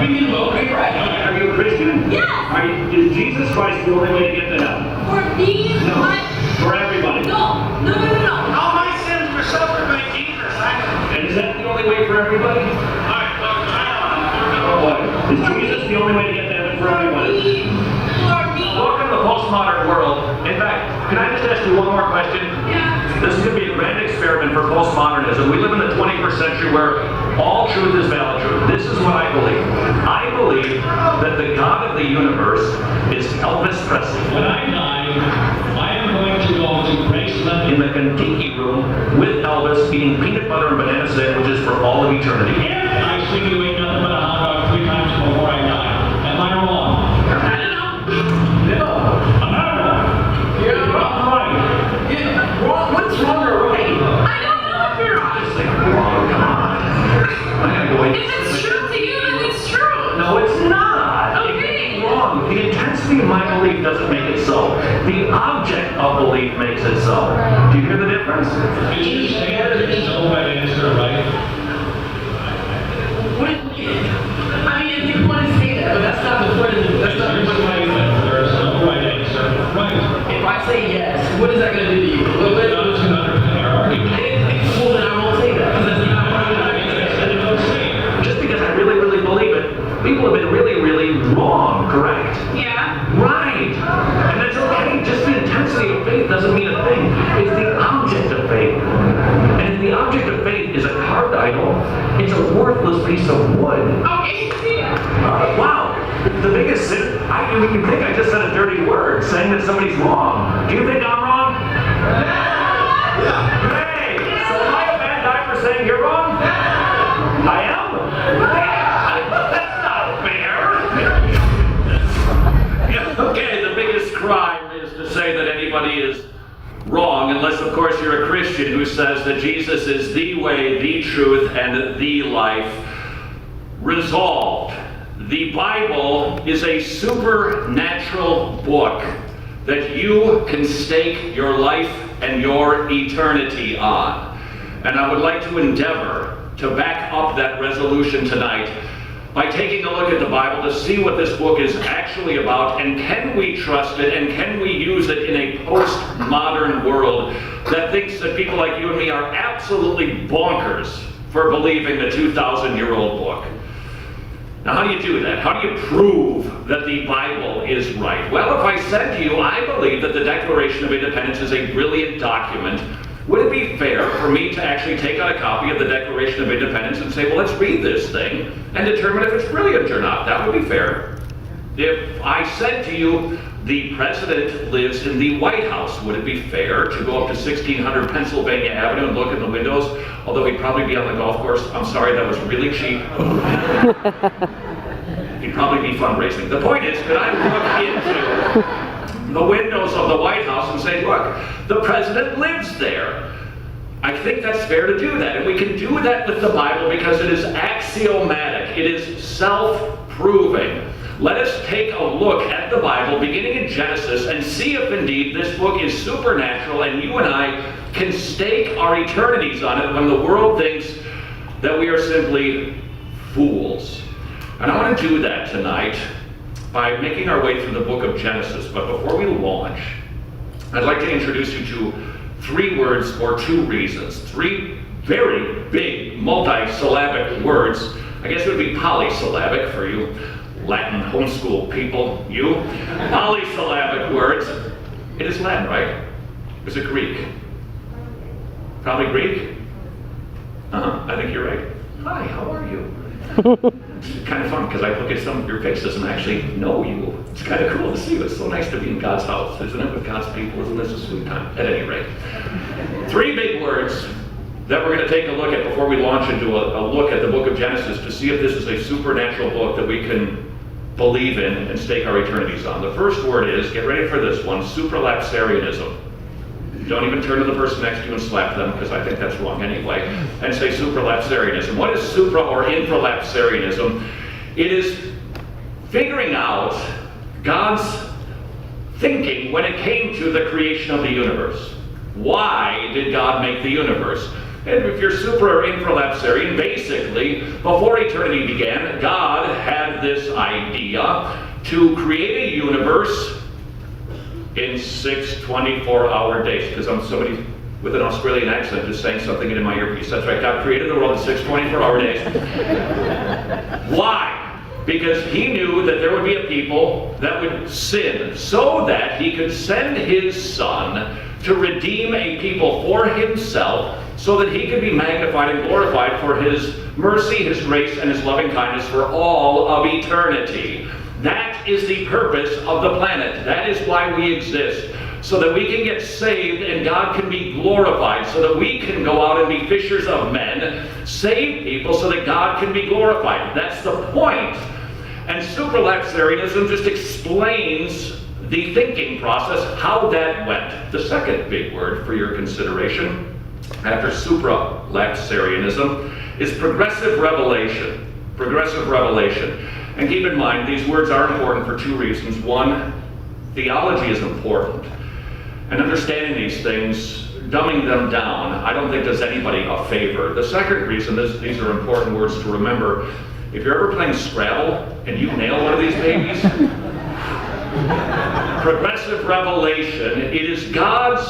bringing about great right. Are you a Christian? Yes. Is Jesus Christ the only way to get to heaven? For me, No. what? For everybody. No. All my sins were suffered by Jesus. And is that the only way for everybody? What? Is Jesus the only way to get to heaven for everybody? For me. Welcome to the postmodern world. In fact, can I just ask you one more question? Yeah. This is going to be a grand experiment for postmodernism. We live in the 21st century where all truth is valid truth. This is what I believe. I believe that the God of the universe is Elvis Presley. When I die, I am going to go to Graceland In the Kentucky room with Elvis eating peanut butter and banana sandwiches for all of eternity. if I see you eat nothing but a hot dog 3 times before I die. Am I wrong? I don't know. No, I'm not wrong. You're I'm right. Yeah. Wrong. What's wrong or right? I don't know if you're wrong. Just like, oh, come on. I gotta go in. If it's true to you, then it's true. No, it's not. Okay. It's wrong. The intensity of my belief doesn't make it so. The object of belief makes it so. Do you hear the difference? Did you say that there's no right answer, right? I mean, if you want to say that, but that's not the point of the. That's not the You're point of saying that there's no right answer. Right. If I say yes, what is that going to do to you? A little bit. That was going to underpin our argument. Well, then I won't say that because that's not what I'm I said it, don't say it. Just because I really, really believe it, people have been really, really wrong, correct? Yeah. Right. And that's okay. Just the intensity of faith doesn't mean a thing. It's the object of faith. And if the object of faith is a carved idol, it's a worthless piece of wood. Okay. Wow. The biggest sin, you think I just said a dirty word, saying that somebody's wrong. Do you think I'm wrong? Yeah. Hey, so am I a bad guy for saying you're wrong? I am? That's not fair. Yeah, okay, the biggest crime is to say that anybody is wrong, unless of course you're a Christian who says that Jesus is the way, the truth, and the life. Resolved. The Bible is a supernatural book that you can stake your life and your eternity on. And I would like to endeavor to back up that resolution tonight by taking a look at the Bible to see what this book is actually about, and can we trust it, and can we use it in a postmodern world that thinks that people like you and me are absolutely bonkers for believing the 2,000-year-old book. Now, how do you do that? How do you prove that the Bible is right? Well, if I said to you, I believe that the Declaration of Independence is a brilliant document, would it be fair for me to actually take out a copy of the Declaration of Independence and say, well, let's read this thing and determine if it's brilliant or not? That would be fair. If I said to you, the president lives in the White House, would it be fair to go up to 1600 Pennsylvania Avenue and look in the windows? Although he'd probably be on the golf course. I'm sorry, that was really cheap. He'd probably be fundraising. The point is, could I look into the windows of the White House and say, look, the president lives there? I think that's fair to do that. And we can do that with the Bible because it is axiomatic. It is self-proving. Let us take a look at the Bible, beginning in Genesis, and see if indeed this book is supernatural and you and I can stake our eternities on it when the world thinks that we are simply fools. And I want to do that tonight by making our way through the book of Genesis. But before we launch, I'd like to introduce you to 3 words for 2 reasons. 3 very big multi-syllabic words. I guess it would be polysyllabic for you Latin homeschool people, you. Polysyllabic words. It is Latin, right? Is it Greek? Probably Greek? I think you're right. Hi, how are you? It's kind of fun because I look at some of your faces and actually know you. It's kind of cool to see you. It's so nice to be in God's house, isn't it? With God's people, isn't this a sweet time? At any rate. 3 big words that we're going to take a look at before we launch into a look at the book of Genesis to see if this is a supernatural book that we can believe in and stake our eternities on. The first word is, get ready for this one, supralapsarianism. Don't even turn to the person next to you and slap them, because I think that's wrong anyway, and say supralapsarianism. What is supra or infralapsarianism? It is figuring out God's thinking when it came to the creation of the universe. Why did God make the universe? And if you're super or infralapsarian, basically, before eternity began, God had this idea to create a universe in 6 24-hour days. Because I'm somebody with an Australian accent just saying something into my earpiece. That's right, God created the world in 6 24-hour days. Why? Because he knew that there would be a people that would sin so that he could send his son to redeem a people for himself so that he could be magnified and glorified for his mercy, his grace, and his loving kindness for all of eternity. That is the purpose of the planet. That is why we exist. So that we can get saved and God can be glorified, so that we can go out and be fishers of men, save people so that God can be glorified. That's the point. And supralapsarianism just explains the thinking process, how that went. The second big word for your consideration after supralapsarianism is progressive revelation. Progressive revelation. And keep in mind, these words are important for two reasons. One, theology is important. And understanding these things, dumbing them down, I don't think does anybody a favor. The second reason, these are important words to remember. If you're ever playing Scrabble and you nail one of these babies, progressive revelation, it is God's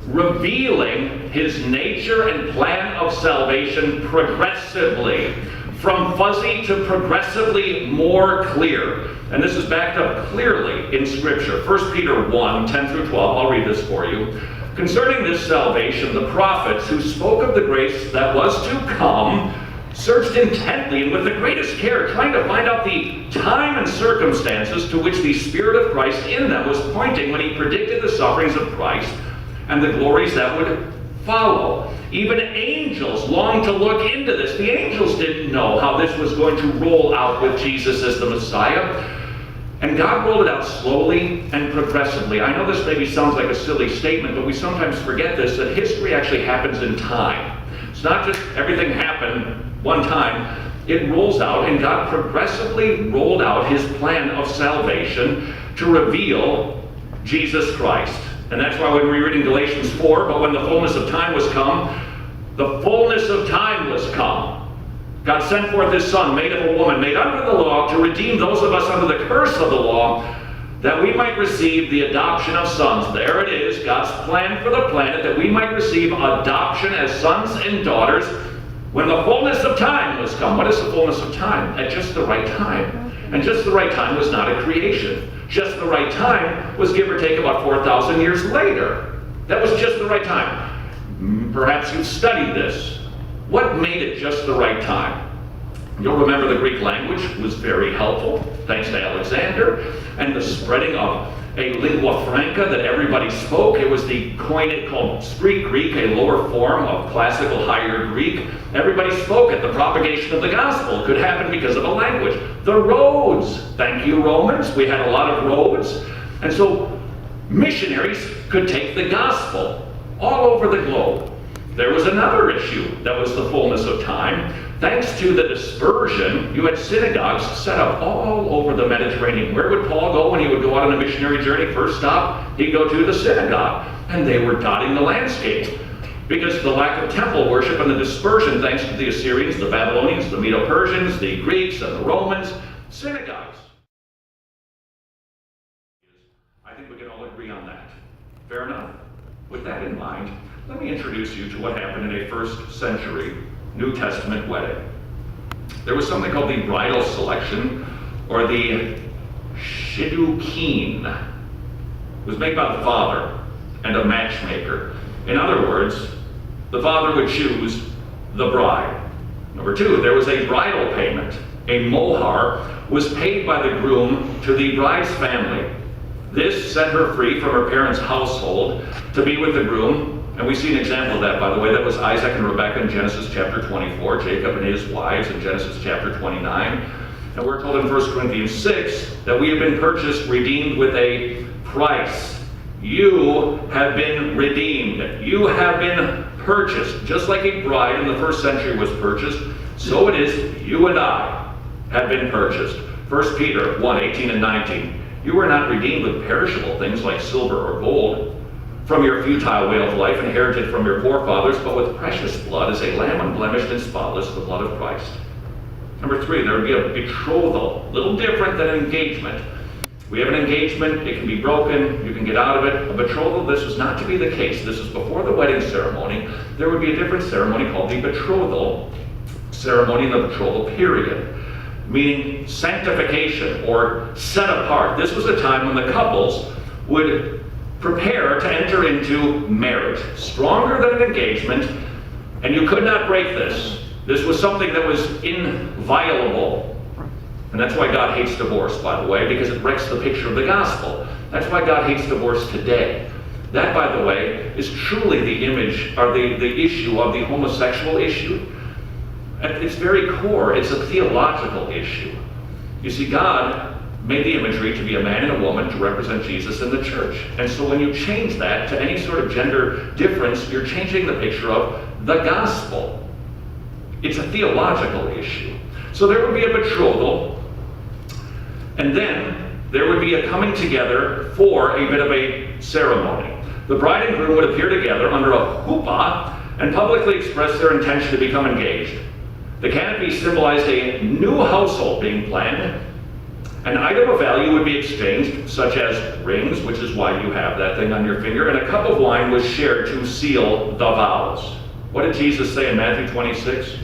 revealing his nature and plan of salvation progressively, from fuzzy to progressively more clear. And this is backed up clearly in Scripture. 1 Peter 1, 10 through 12, I'll read this for you. Concerning this salvation, the prophets who spoke of the grace that was to come searched intently and with the greatest care, trying to find out the time and circumstances to which the Spirit of Christ in them was pointing when he predicted the sufferings of Christ and the glories that would follow. Even angels longed to look into this. The angels didn't know how this was going to roll out with Jesus as the Messiah. And God rolled it out slowly and progressively. I know this maybe sounds like a silly statement, but we sometimes forget this, that history actually happens in time. It's not just everything happened one time. It rolls out, and God progressively rolled out his plan of salvation to reveal Jesus Christ. And that's why when we read in Galatians 4, but when the fullness of time was come, the fullness of time was come. God sent forth his Son, made of a woman, made under the law, to redeem those of us under the curse of the law, that we might receive the adoption of sons. There it is, God's plan for the planet, that we might receive adoption as sons and daughters when the fullness of time was come. What is the fullness of time? At just the right time. And just the right time was not a creation. Just the right time was give or take about 4,000 years later. That was just the right time. Perhaps you've studied this. What made it just the right time? You'll remember the Greek language was very helpful, thanks to Alexander, and the spreading of a lingua franca that everybody spoke. It was the Koine called Street Greek, a lower form of classical higher Greek. Everybody spoke it. The propagation of the gospel could happen because of a language. The roads, thank you Romans, we had a lot of roads. And so missionaries could take the gospel all over the globe. There was another issue that was the fullness of time. Thanks to the dispersion, you had synagogues set up all over the Mediterranean. Where would Paul go when he would go out on a missionary journey? First stop, he'd go to the synagogue. And they were dotting the landscape. Because of the lack of temple worship and the dispersion, thanks to the Assyrians, the Babylonians, the Medo-Persians, the Greeks, and the Romans, synagogues. I think we can all agree on that. Fair enough? With that in mind, let me introduce you to what happened in a first century New Testament wedding. There was something called the bridal selection, or the shidduchin. It was made by the father and a matchmaker. In other words, the father would choose the bride. Number two, there was a bridal payment. A mohar was paid by the groom to the bride's family. This set her free from her parents' household to be with the groom. And we see an example of that, by the way. That was Isaac and Rebekah in Genesis chapter 24, Jacob and his wives in Genesis chapter 29. And we're told in 1 Corinthians 6 that we have been purchased, redeemed with a price. You have been redeemed. You have been purchased. Just like a bride in the first century was purchased, so it is you and I have been purchased. 1 Peter 1, 18 and 19. You are not redeemed with perishable things like silver or gold from your futile way of life inherited from your forefathers, but with precious blood as a lamb unblemished and spotless, the blood of Christ. Number 3, there would be a betrothal, a little different than an engagement. We have an engagement, it can be broken, you can get out of it. A betrothal, this was not to be the case. This is before the wedding ceremony. There would be a different ceremony called the betrothal ceremony in the betrothal period, meaning sanctification or set apart. This was a time when the couples would prepare to enter into marriage, stronger than an engagement, and you could not break this. This was something that was inviolable. And that's why God hates divorce, by the way, because it wrecks the picture of the gospel. That's why God hates divorce today. That, by the way, is truly the image, or the issue of the homosexual issue. At its very core, it's a theological issue. You see, God made the imagery to be a man and a woman to represent Jesus in the church. And so when you change that to any sort of gender difference, you're changing the picture of the gospel. It's a theological issue. So there would be a betrothal, and then there would be a coming together for a bit of a ceremony. The bride and groom would appear together under a chuppah and publicly express their intention to become engaged. The canopy symbolized a new household being planned. An item of value would be exchanged, such as rings, which is why you have that thing on your finger, and a cup of wine was shared to seal the vows. What did Jesus say in Matthew 26?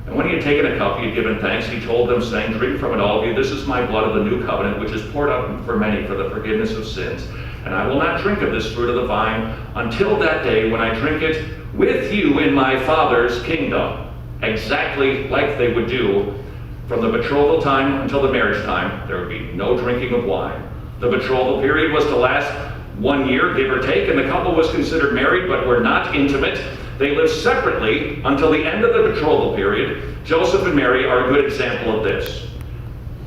And when he had taken a cup, he had given thanks. He told them, saying, "Drink from it, all of you. This is my blood of the new covenant, which is poured out for many for the forgiveness of sins. And I will not drink of this fruit of the vine until that day when I drink it with you in my Father's kingdom." Exactly like they would do from the betrothal time until the marriage time. There would be no drinking of wine. The betrothal period was to last 1 year, give or take, and the couple was considered married but were not intimate. They lived separately until the end of the betrothal period. Joseph and Mary are a good example of this.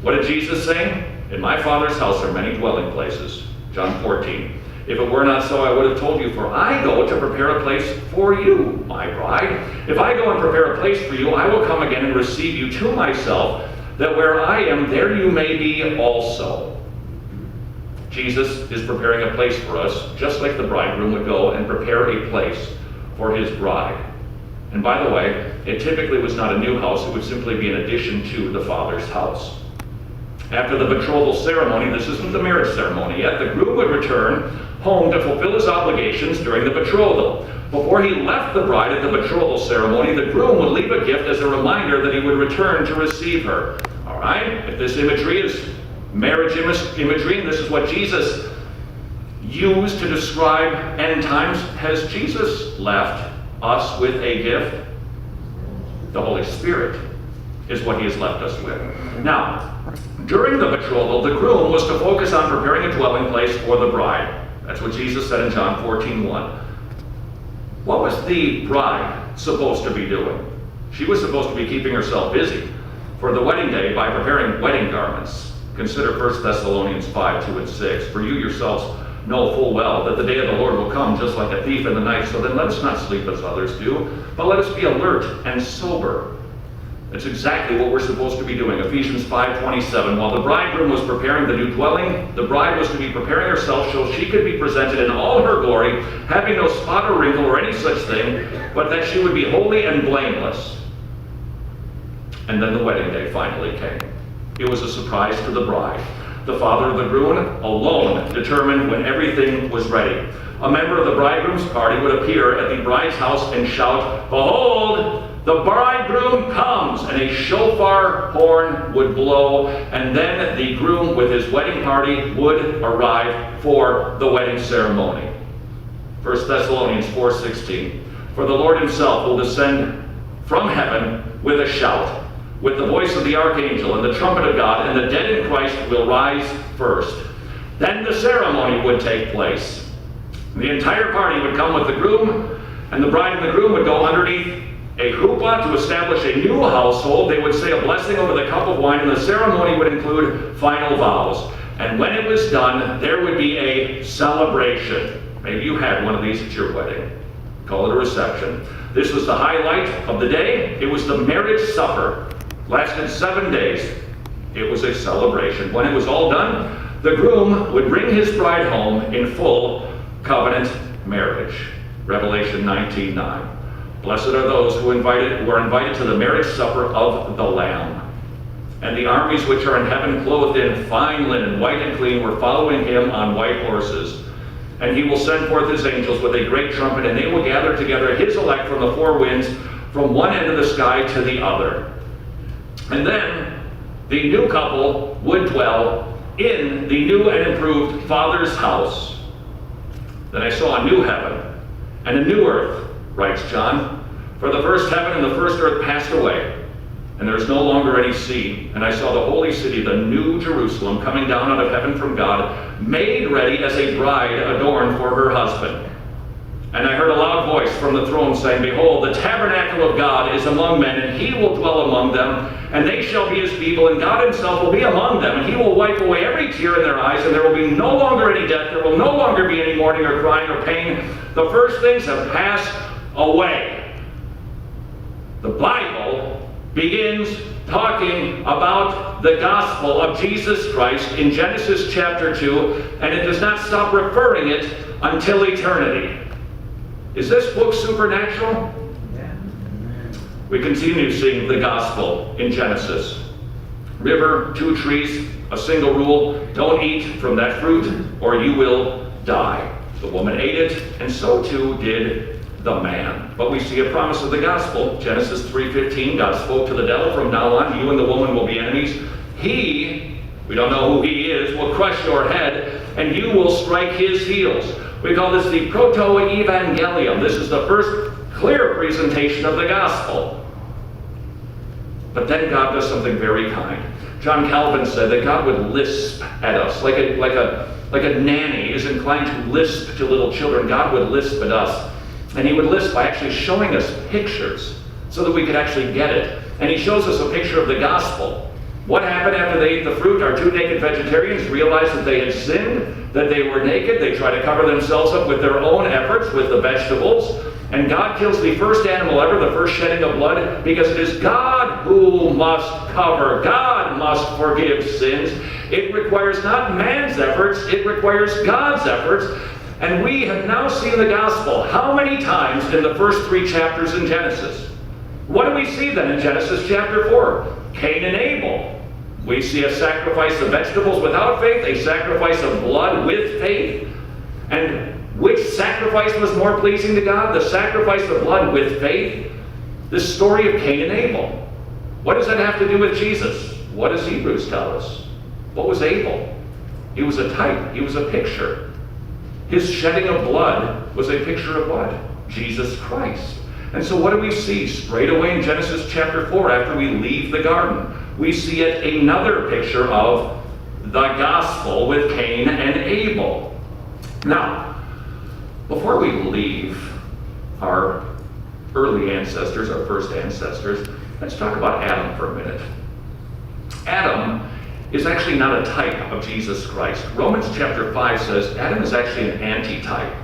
What did Jesus say? "In my Father's house are many dwelling places." John 14. "If it were not so, I would have told you, for I go to prepare a place for you, my bride. If I go and prepare a place for you, I will come again and receive you to myself, that where I am, there you may be also." Jesus is preparing a place for us, just like the bridegroom would go and prepare a place for his bride. And by the way, it typically was not a new house, it would simply be an addition to the Father's house. After the betrothal ceremony, this isn't the marriage ceremony yet, the groom would return home to fulfill his obligations during the betrothal. Before he left the bride at the betrothal ceremony, the groom would leave a gift as a reminder that he would return to receive her. All right, if this imagery is marriage imagery, and this is what Jesus used to describe end times, has Jesus left us with a gift? The Holy Spirit is what he has left us with. Now, during the betrothal, the groom was to focus on preparing a dwelling place for the bride. That's what Jesus said in John 14:1. What was the bride supposed to be doing? She was supposed to be keeping herself busy for the wedding day by preparing wedding garments. Consider 1 Thessalonians 5:2 and 6. "For you yourselves know full well that the day of the Lord will come just like a thief in the night. So then let us not sleep as others do, but let us be alert and sober." That's exactly what we're supposed to be doing. Ephesians 5:27. While the bridegroom was preparing the new dwelling, the bride was to be preparing herself so she could be presented in all her glory, having no spot or wrinkle or any such thing, but that she would be holy and blameless. And then the wedding day finally came. It was a surprise to the bride. The father of the groom alone determined when everything was ready. A member of the bridegroom's party would appear at the bride's house and shout, "Behold, the bridegroom comes!" And a shofar horn would blow, and then the groom with his wedding party would arrive for the wedding ceremony. 1 Thessalonians 4:16. "For the Lord himself will descend from heaven with a shout, with the voice of the archangel and the trumpet of God, and the dead in Christ will rise first. Then the ceremony would take place. The entire party would come with the groom, and the bride and the groom would go underneath a chuppah to establish a new household. They would say a blessing over the cup of wine, and the ceremony would include final vows. And when it was done, there would be a celebration. Maybe you had one of these at your wedding. Call it a reception. This was the highlight of the day. It was the marriage supper. Lasted 7 days. It was a celebration. When it was all done, the groom would bring his bride home in full covenant marriage. Revelation 19:9. Blessed are those who are invited to the marriage supper of the Lamb. And the armies which are in heaven, clothed in fine linen, white and clean, were following him on white horses. And he will send forth his angels with a great trumpet, and they will gather together his elect from the four winds, from one end of the sky to the other. And then the new couple would dwell in the new and improved Father's house. Then I saw a new heaven and a new earth, writes John. For the first heaven and the first earth passed away, and there is no longer any sea. And I saw the holy city, the new Jerusalem, coming down out of heaven from God, made ready as a bride adorned for her husband. And I heard a loud voice from the throne saying, Behold, the tabernacle of God is among men, and he will dwell among them, and they shall be his people, and God himself will be among them, and he will wipe away every tear in their eyes, and there will be no longer any death, there will no longer be any mourning or crying or pain. The first things have passed away. The Bible begins talking about the gospel of Jesus Christ in Genesis chapter 2, and it does not stop referring it until eternity. Is this book supernatural? We continue seeing the gospel in Genesis. River, 2 trees, a single rule: don't eat from that fruit or you will die. The woman ate it, and so too did the man. But we see a promise of the gospel. Genesis 3:15, God spoke to the devil, from now on you and the woman will be enemies. He, we don't know who he is, will crush your head, and you will strike his heels. We call this the proto-evangelium. This is the first clear presentation of the gospel. But then God does something very kind. John Calvin said that God would lisp at us, like a nanny is inclined to lisp to little children. God would lisp at us. And he would lisp by actually showing us pictures so that we could actually get it. And he shows us a picture of the gospel. What happened after they ate the fruit? Our 2 naked vegetarians realized that they had sinned, that they were naked. They try to cover themselves up with their own efforts, with the vegetables. And God kills the first animal ever, the first shedding of blood, because it is God who must cover. God must forgive sins. It requires not man's efforts, it requires God's efforts. And we have now seen the gospel how many times in the first 3 chapters in Genesis? What do we see then in Genesis chapter 4? Cain and Abel. We see a sacrifice of vegetables without faith, a sacrifice of blood with faith. And which sacrifice was more pleasing to God? The sacrifice of blood with faith? The story of Cain and Abel. What does that have to do with Jesus? What does Hebrews tell us? What was Abel? He was a type. He was a picture. His shedding of blood was a picture of what? Jesus Christ. And so what do we see straight away in Genesis chapter 4 after we leave the garden? We see yet another picture of the gospel with Cain and Abel. Now, before we leave our early ancestors, our first ancestors, let's talk about Adam for a minute. Adam is actually not a type of Jesus Christ. Romans chapter 5 says Adam is actually an antitype.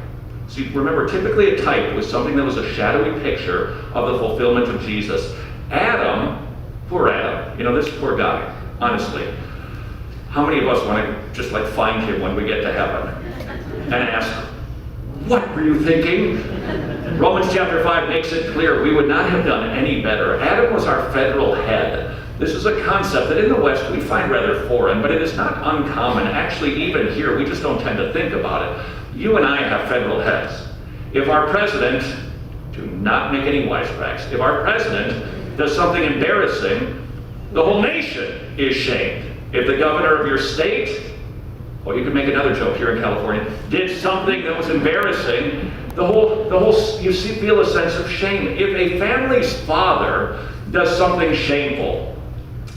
See, remember, typically a type was something that was a shadowy picture of the fulfillment of Jesus. Adam, poor Adam, this poor guy, honestly. How many of us want to just find him when we get to heaven and ask, what were you thinking? Romans chapter 5 makes it clear we would not have done any better. Adam was our federal head. This is a concept that in the West we find rather foreign, but it is not uncommon. Actually, even here, we just don't tend to think about it. You and I have federal heads. If our president, do not make any wisecracks, if our president does something embarrassing, the whole nation is shamed. If the governor of your state, or you could make another joke here in California, did something that was embarrassing, you feel a sense of shame. If a family's father does something shameful,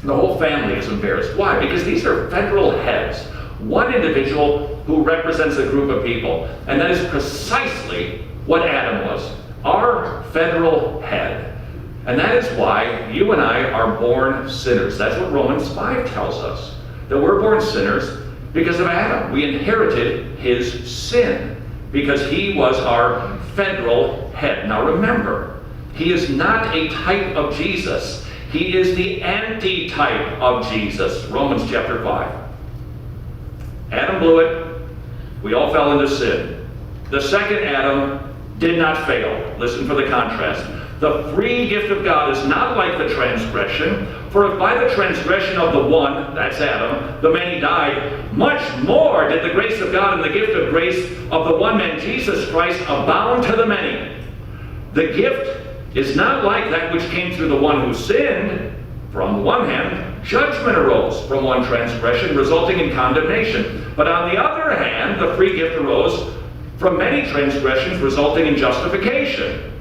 the whole family is embarrassed. Why? Because these are federal heads. One individual who represents a group of people. And that is precisely what Adam was. Our federal head. And that is why you and I are born sinners. That's what Romans 5 tells us. That we're born sinners because of Adam. We inherited his sin because he was our federal head. Now remember, he is not a type of Jesus. He is the anti-type of Jesus. Romans chapter 5. Adam blew it. We all fell into sin. The second Adam did not fail. Listen for the contrast. The free gift of God is not like the transgression, for if by the transgression of the one, that's Adam, the many died, much more did the grace of God and the gift of grace of the one man, Jesus Christ, abound to the many. The gift is not like that which came through the one who sinned. For on the one hand, judgment arose from one transgression, resulting in condemnation. But on the other hand, the free gift arose from many transgressions, resulting in justification.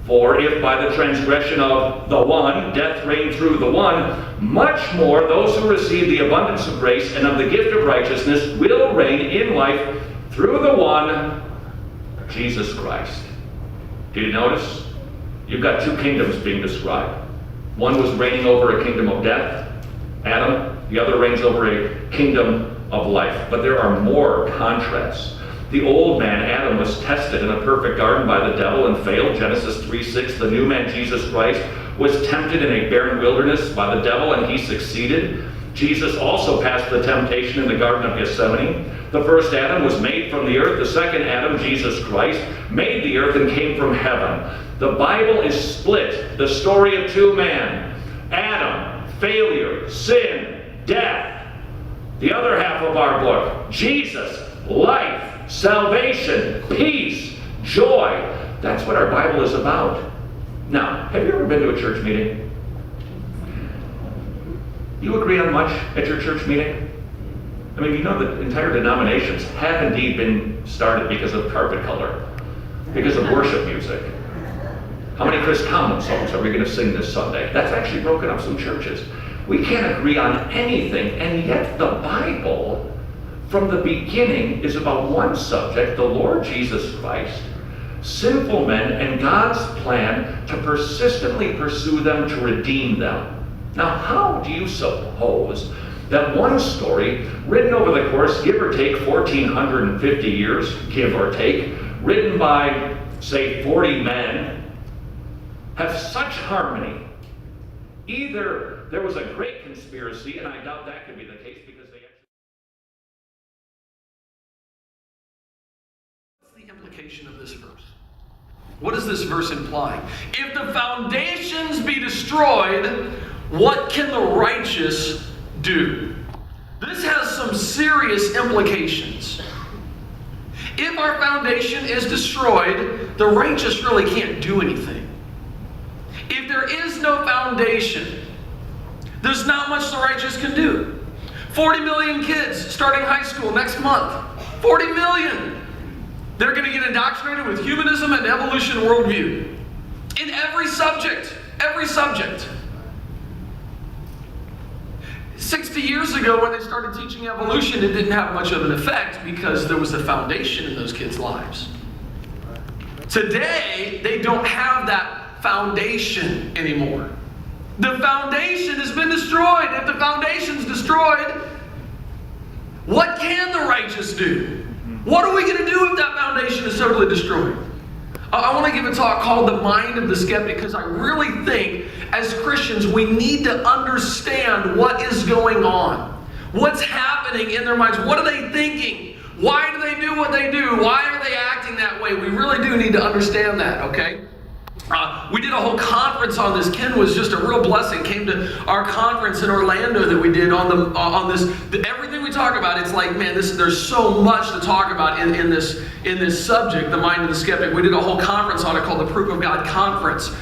For if by the transgression of the one, death reigned through the one, much more those who receive the abundance of grace and of the gift of righteousness will reign in life through the one, Jesus Christ. Did you notice? You've got two kingdoms being described. One was reigning over a kingdom of death, Adam. The other reigns over a kingdom of life. But there are more contrasts. The old man, Adam, was tested in a perfect garden by the devil and failed. Genesis 3:6. The new man, Jesus Christ, was tempted in a barren wilderness by the devil, and he succeeded. Jesus also passed the temptation in the Garden of Gethsemane. The first Adam was made from the earth. The second Adam, Jesus Christ, made the earth and came from heaven. The Bible is split. The story of two men. Adam, failure, sin, death. The other half of our book, Jesus, life, salvation, peace, joy. That's what our Bible is about. Now, have you ever been to a church meeting? You agree on much at your church meeting? I mean, you know that entire denominations have indeed been started because of carpet color, because of worship music. How many Chris Tomlin songs are we going to sing this Sunday? That's actually broken up some churches. We can't agree on anything, and yet the Bible, from the beginning, is about one subject, the Lord Jesus Christ, sinful men, and God's plan to persistently pursue them, to redeem them. Now, how do you suppose that one story, written over the course, give or take 1,450 years, give or take, written by, say, 40 men, have such harmony? Either there was a great conspiracy, and I doubt that could be the case because they actually... What's the implication of this verse? What does this verse imply? If the foundations be destroyed, what can the righteous do? This has some serious implications. If our foundation is destroyed, the righteous really can't do anything. If there is no foundation, there's not much the righteous can do. 40 million kids starting high school next month. 40 million. They're going to get indoctrinated with humanism and evolution worldview. In every subject. Every subject. 60 years ago when they started teaching evolution, it didn't have much of an effect because there was a foundation in those kids' lives. Today, they don't have that foundation anymore. The foundation has been destroyed. If the foundation's destroyed, what can the righteous do? What are we going to do if that foundation is totally destroyed? I want to give a talk called The Mind of the Skeptic because I really think as Christians we need to understand what is going on. What's happening in their minds? What are they thinking? Why do they do what they do? Why are they acting that way? We really do need to understand that, okay? We did a whole conference on this. Ken was just a real blessing. Came to our conference in Orlando that we did on this. Everything we talk about, it's like, man, there's so much to talk about in this subject, the mind of the skeptic. We did a whole conference on it called the Proof of God Conference.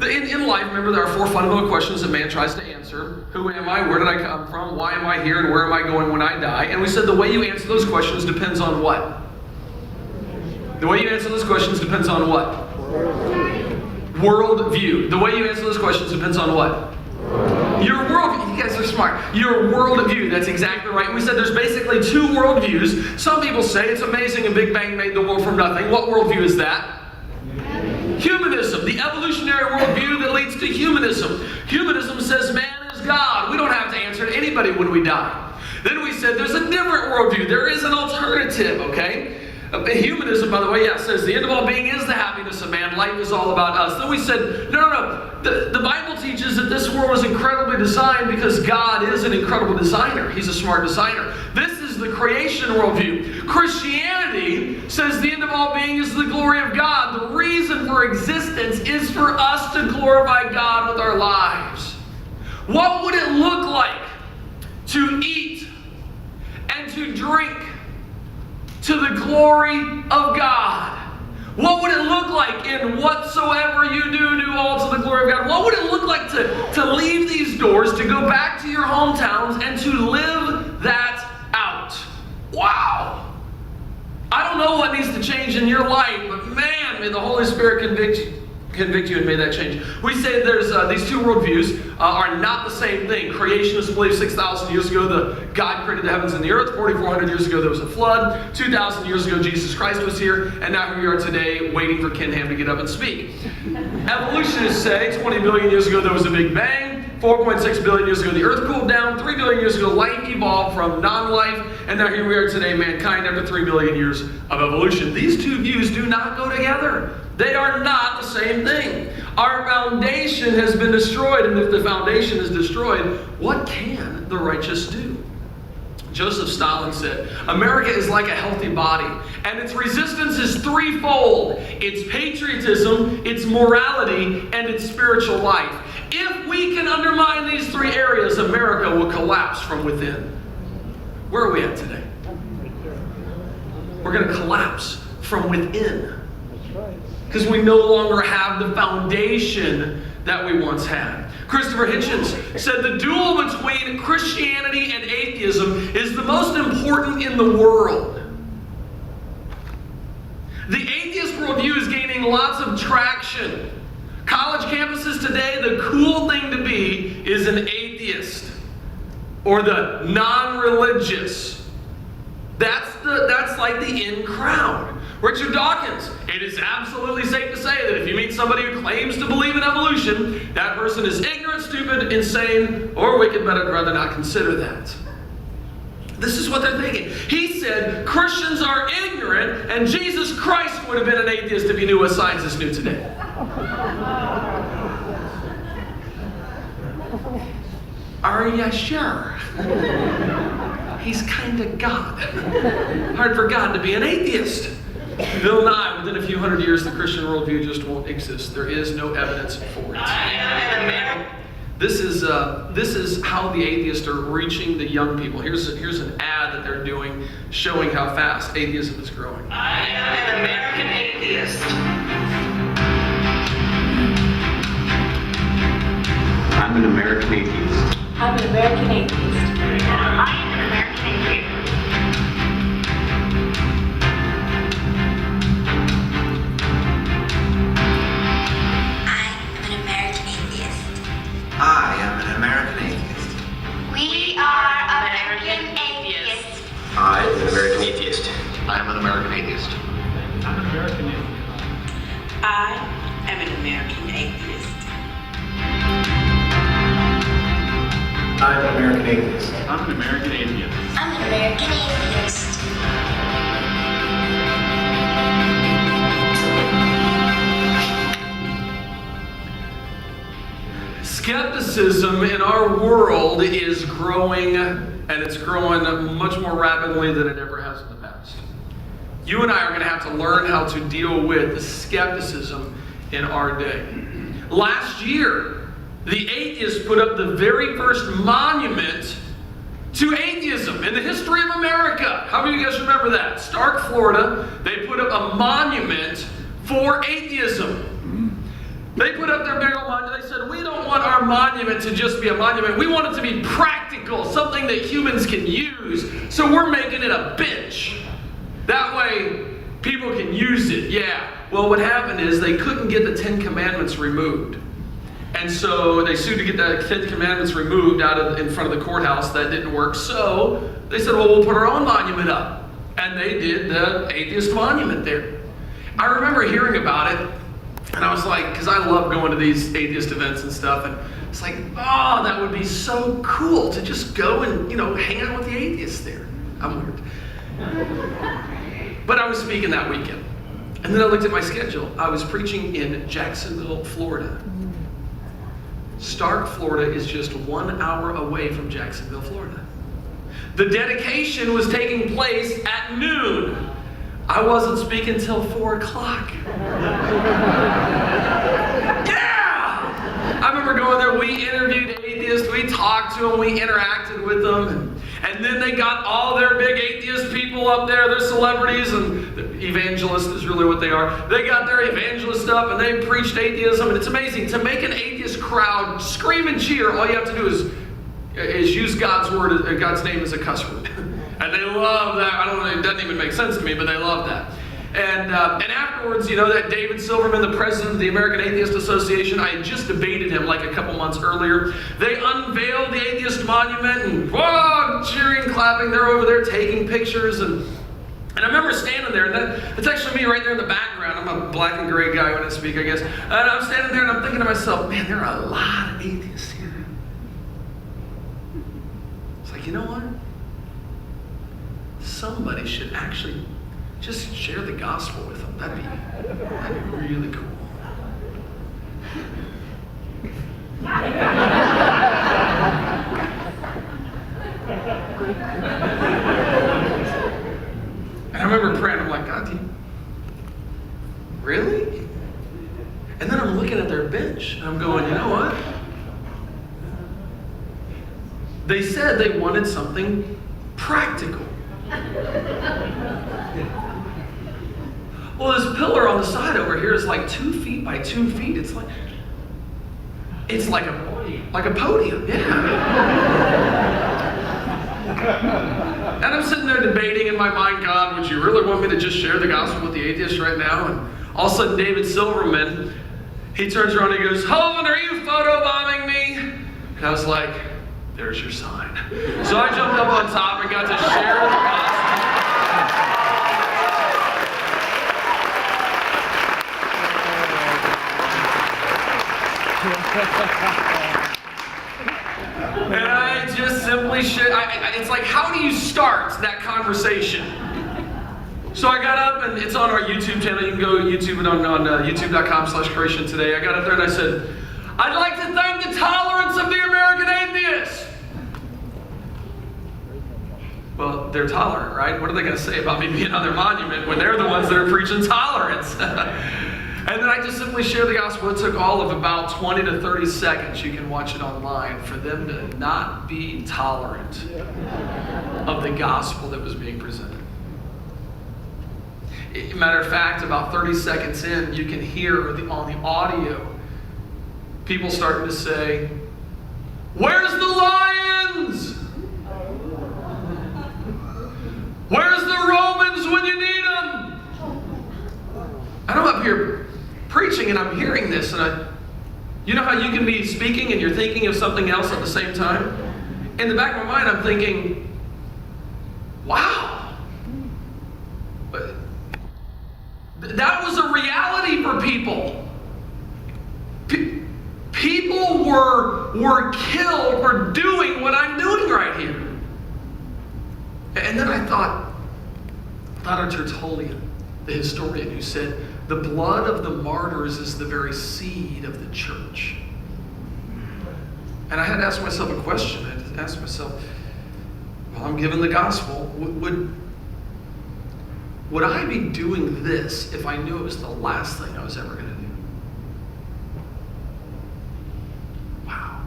In life, remember, there are four fundamental questions that man tries to answer. Who am I? Where did I come from? Why am I here? And where am I going when I die? And we said the way you answer those questions depends on what? The way you answer those questions depends on what? Worldview. The way you answer those questions depends on what? Your worldview. You guys are smart. Your worldview. That's exactly right. We said there's basically two worldviews. Some people say it's amazing a Big Bang made the world from nothing. What worldview is that? Humanism. The evolutionary worldview that leads to humanism. Humanism says man is God. We don't have to answer to anybody when we die. Then we said there's a different worldview. There is an alternative, okay? Humanism, by the way, says the end of all being is the happiness of man. Life is all about us. Then we said, no. The Bible teaches that this world is incredibly designed because God is an incredible designer. He's a smart designer. This is the creation worldview. Christianity says the end of all being is the glory of God. The reason for existence is for us to glorify God with our lives. What would it look like to eat and to drink to the glory of God? What would it look like in whatsoever you do all to the glory of God? What would it look like to leave these doors, to go back to your hometowns, and to live that out? Wow. I don't know what needs to change in your life, but man, may the Holy Spirit convict you and may that change. We say there's these two worldviews are not the same thing. Creationists believe 6,000 years ago God created the heavens and the earth. 4,400 years ago there was a flood. 2,000 years ago Jesus Christ was here. And now here we are today waiting for Ken Ham to get up and speak. Evolutionists say 20 billion years ago there was a Big Bang. 4.6 billion years ago the earth cooled down. 3 billion years ago life evolved from non-life. And now here we are today, mankind, after 3 billion years of evolution. These two views do not go together. They are not the same thing. Our foundation has been destroyed, and if the foundation is destroyed, what can the righteous do? Joseph Stalin said, America is like a healthy body, and its resistance is threefold. It's patriotism, it's morality, and it's spiritual life. If we can undermine these three areas, America will collapse from within. Where are we at today? We're going to collapse from within. Because we no longer have the foundation that we once had. Christopher Hitchens said the duel between Christianity and atheism is the most important in the world. The atheist worldview is gaining lots of traction. College campuses today, the cool thing to be is an atheist or the non-religious. That's like the in crowd. Richard Dawkins, it is absolutely safe to say that if you meet somebody who claims to believe in evolution, that person is ignorant, stupid, insane, or wicked, but I'd rather not consider that. This is what they're thinking. He said Christians are ignorant, and Jesus Christ would have been an atheist if he knew what scientists knew today. Are you sure? He's kind of God. Hard for God to be an atheist. Bill Nye, within a few hundred years, the Christian worldview just won't exist. There is no evidence for it. This is how the atheists are reaching the young people. Here's an ad that they're doing showing how fast atheism is growing. I am an American atheist. I'm an American atheist. I'm an American atheist. I am an American atheist. I am an American atheist. We are American atheists. I am an American atheist. I am an American atheist. I'm an American atheist. I am an American atheist. I'm an American atheist. I'm an American atheist. I'm an American atheist. Skepticism in our world is growing, and it's growing much more rapidly than it ever has in the past. You and I are going to have to learn how to deal with the skepticism in our day. Last year, the atheists put up the very first monument to atheism in the history of America. How many of you guys remember that? Stark, Florida, they put up a monument for atheism. They put up their big old monument. They said, we don't want our monument to just be a monument. We want it to be practical, something that humans can use. So we're making it a bench. That way, people can use it. Yeah. Well, what happened is they couldn't get the 10 Commandments removed. And so they sued to get the 10 Commandments removed in front of the courthouse. That didn't work. So they said, well, we'll put our own monument up. And they did the atheist monument there. I remember hearing about it. And I was like, because I love going to these atheist events and stuff, and it's like, oh, that would be so cool to just go and, hang out with the atheists there. I'm weird. But I was speaking that weekend. And then I looked at my schedule. I was preaching in Jacksonville, Florida. Stark, Florida is just 1 hour away from Jacksonville, Florida. The dedication was taking place at noon. I wasn't speaking till 4 o'clock. Yeah! I remember going there, we interviewed atheists, we talked to them, we interacted with them, and then they got all their big atheist people up there, their celebrities, and evangelists is really what they are. They got their evangelist stuff, and they preached atheism, and it's amazing. To make an atheist crowd scream and cheer, all you have to do is use God's word, God's name as a cuss word. And they love that. I don't know, it doesn't even make sense to me, but they love that. And afterwards, you know, that David Silverman, the president of the American Atheist Association, I had just debated him like a couple months earlier. They unveiled the Atheist Monument, and whoa, cheering, clapping. They're over there taking pictures, and I remember standing there, and it's actually me right there in the background. I'm a black and gray guy when I speak, I guess. And I'm standing there, and I'm thinking to myself, man, there are a lot of atheists here. It's like, you know what? Somebody should actually just share the gospel with them. That'd be really cool. And I remember praying, I'm like, God, really? And then I'm looking at their bench, and I'm going, you know what? They said they wanted something practical. Well, this pillar on the side over here is like 2 feet by 2 feet. It's like a podium, yeah. And I'm sitting there debating in my mind, God, would you really want me to just share the gospel with the atheists right now? And all of a sudden, David Silverman, he turns around and he goes, Hovind, are you photobombing me? And I was like, there's your sign. So I jumped up on top and got to share the gospel. And I just simply it's like, how do you start that conversation? So I got up, and it's on our YouTube channel. You can go YouTube it on youtube.com/creation today. I got up there and I said, I'd like to thank the tolerance of the American atheists. Well, they're tolerant, right? What are they going to say about me being on their monument when they're the ones that are preaching tolerance? And then I just simply shared the gospel. It took all of about 20 to 30 seconds, you can watch it online, for them to not be tolerant of the gospel that was being presented. Matter of fact, about 30 seconds in, you can hear on the audio people starting to say, where's the lions? Where's the Romans when you need them? And I'm up here preaching, and I'm hearing this, and you know how you can be speaking and you're thinking of something else at the same time? In the back of my mind, I'm thinking, wow. But that was a reality for people. People were killed for doing what I'm doing right here. And then I thought of Tertullian, the historian, who said, the blood of the martyrs is the very seed of the church. And I had to ask myself a question. I had to ask myself, well, I'm given the gospel. Would I be doing this if I knew it was the last thing I was ever going to do? Wow.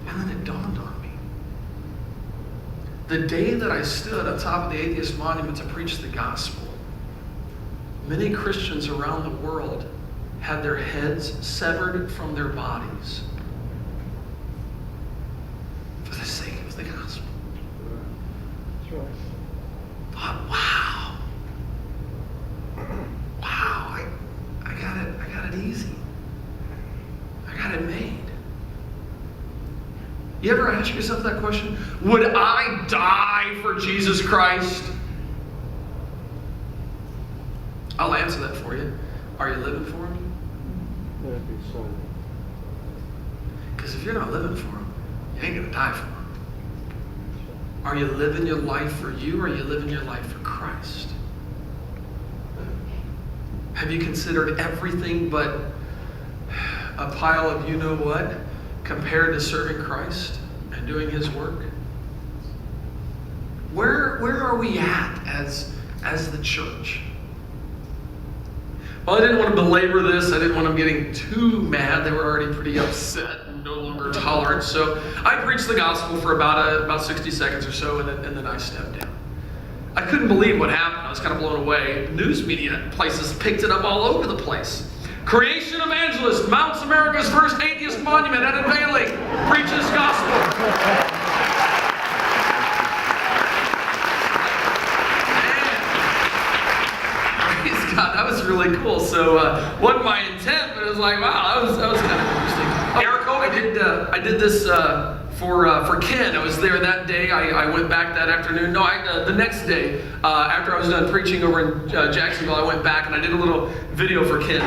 And then it dawned on me. The day that I stood on top of the Atheist Monument to preach the gospel, many Christians around the world had their heads severed from their bodies for the sake of the gospel. Thought, wow, I got it easy. I got it made. You ever ask yourself that question? Would I die for Jesus Christ? I'll answer that for you. Are you living for Him? Because if you're not living for Him, you ain't going to die for Him. Are you living your life for you, or are you living your life for Christ? Have you considered everything but a pile of you-know-what compared to serving Christ and doing His work? where are we at as the church? Well, I didn't want to belabor this. I didn't want them getting too mad. They were already pretty upset and no longer tolerant. So I preached the gospel for about 60 seconds or so, and then I stepped down. I couldn't believe what happened. I was kind of blown away. News media places picked it up all over the place. Creation evangelist mounts America's first atheist monument at unveiling. Preaches gospel. That was really cool. So wasn't my intent, but it was like, wow, that was kind of interesting. Eric, I did this for Ken. I was there that day. I went back that afternoon. No, the next day after I was done preaching over in Jacksonville, I went back and I did a little video for Ken.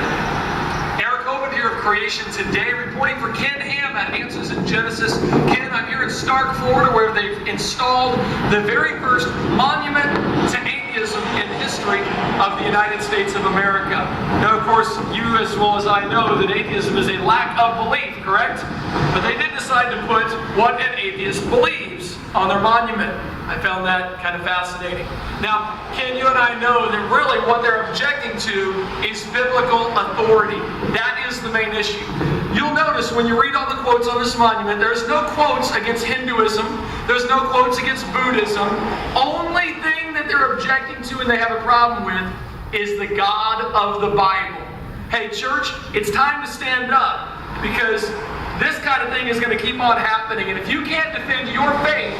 Eric Hovind here of Creation Today, reporting for Ken Ham at Answers in Genesis. Ken, I'm here in Stark, Florida, where they've installed the very first monument to atheism in the history of the United States of America. Now, of course, you as well as I know that atheism is a lack of belief, correct? But they did decide to put what an atheist believes on their monument. I found that kind of fascinating. Now, Ken, you and I know that really what they're objecting to is biblical authority. That is the main issue. You'll notice when you read all the quotes on this monument, there's no quotes against Hinduism. There's no quotes against Buddhism. Only thing that they're objecting to and they have a problem with is the God of the Bible. Hey, church, it's time to stand up because this kind of thing is going to keep on happening. And if you can't defend your faith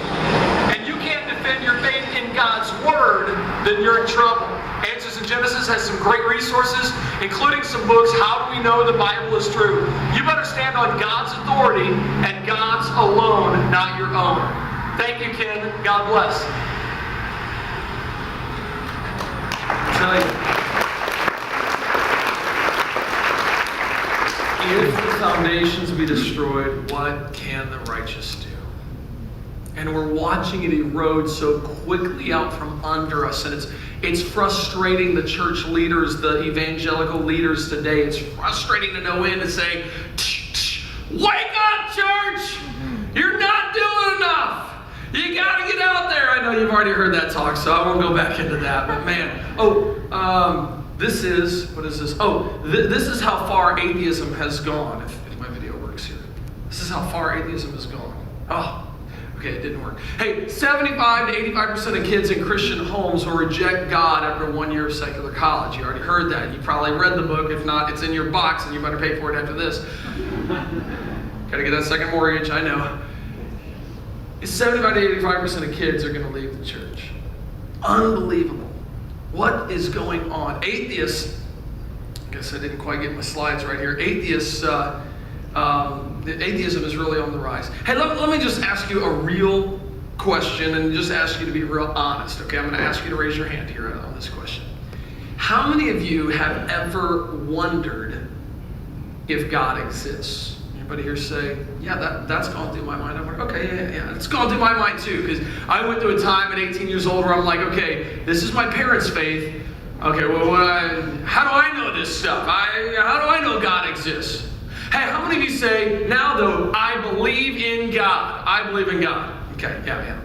and you can't defend your faith in God's Word, then you're in trouble. Answers in Genesis has some great resources, including some books. How do we know the Bible is true? You better stand on God's authority and God's alone, not your own. Thank you, Ken. God bless. Tell you, if the foundations be destroyed, what can the righteous do? And we're watching it erode so quickly out from under us, and it's frustrating the church leaders, the evangelical leaders today. It's frustrating to no end to say, wake up, church! You're not doing enough! You gotta get out there! I know you've already heard that talk, so I won't go back into that, but man, this is, what is this? This is how far atheism has gone, if my video works here. This is how far atheism has gone. Okay, it didn't work. Hey, 75 to 85% of kids in Christian homes will reject God after 1 year of secular college. You already heard that. You probably read the book. If not, it's in your box and you better pay for it after this. Gotta get that second mortgage, I know. 75 to 85% of kids are gonna leave the church. Unbelievable. What is going on? Atheists, I guess I didn't quite get my slides right here. Atheists, atheism is really on the rise. Hey, let me just ask you a real question and just ask you to be real honest, okay? I'm going to ask you to raise your hand here on this question. How many of you have ever wondered if God exists? Anybody here say, yeah, that's gone through my mind? I'm like, okay, yeah, it's gone through my mind too, because I went through a time at 18 years old where I'm like, okay, this is my parents' faith. Okay, well, how do I know this stuff? How do I know God exists? Hey, how many of you say, now though, I believe in God? I believe in God. Okay, yeah.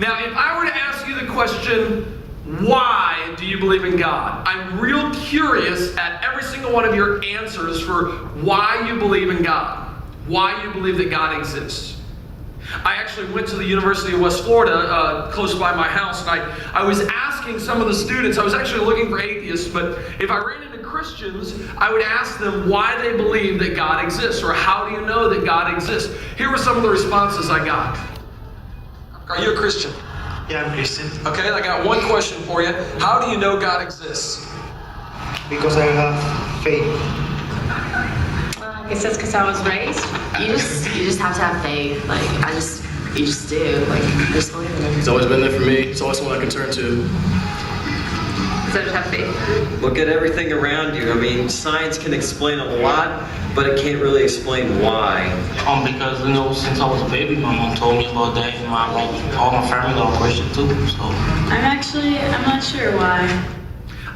Now, if I were to ask you the question, why do you believe in God? I'm real curious at every single one of your answers for why you believe in God. Why you believe that God exists. I actually went to the University of West Florida, close by my house, and I was asking some of the students, I was actually looking for atheists, but if I ran into Christians, I would ask them why they believe that God exists, or how do you know that God exists? Here were some of the responses I got. Are you a Christian? Yeah, I'm Christian. Okay, I got one question for you. How do you know God exists? Because I have faith. I guess that's because I was raised. You just have to have faith. You just do. Just believe in it. He's always been there for me. It's always someone I can turn to. So just have faith. Look at everything around you. I mean, science can explain a lot, but it can't really explain why. Because, since I was a baby, my mom told me about that, and all my family are Christian too, so. I'm not sure why.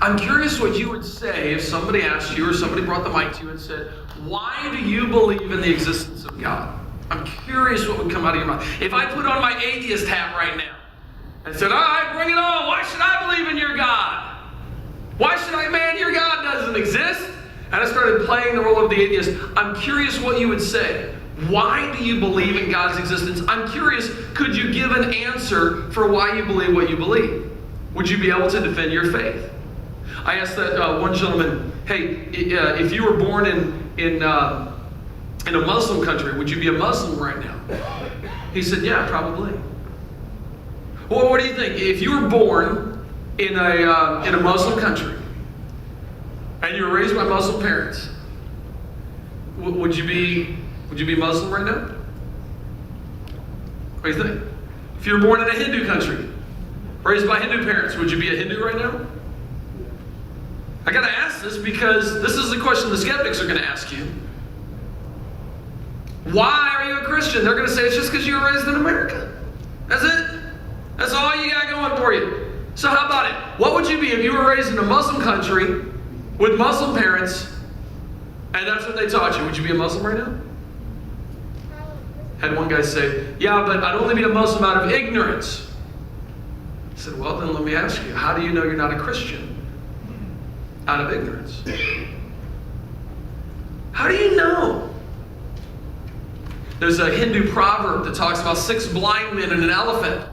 I'm curious what you would say if somebody asked you or somebody brought the mic to you and said, why do you believe in the existence of God? I'm curious what would come out of your mouth. If I put on my atheist hat right now, and said, all right, bring it on. Why should I believe in your God? Why should I, man, your God doesn't exist? And I started playing the role of the atheist. I'm curious what you would say. Why do you believe in God's existence? I'm curious, could you give an answer for why you believe what you believe? Would you be able to defend your faith? I asked that one gentleman, hey, if you were born in a Muslim country, would you be a Muslim right now? He said, yeah, probably. Well, what do you think? If you were born in a Muslim country and you were raised by Muslim parents, would you be Muslim right now? What do you think? If you were born in a Hindu country, raised by Hindu parents, would you be a Hindu right now? I got to ask this because this is the question the skeptics are going to ask you. Why are you a Christian? They're going to say it's just because you were raised in America. That's it. That's all you got going for you. So how about it? What would you be if you were raised in a Muslim country with Muslim parents and that's what they taught you? Would you be a Muslim right now? Had one guy say, yeah, but I'd only be a Muslim out of ignorance. I said, well, then let me ask you, how do you know you're not a Christian? Out of ignorance. How do you know? There's a Hindu proverb that talks about 6 blind men and an elephant.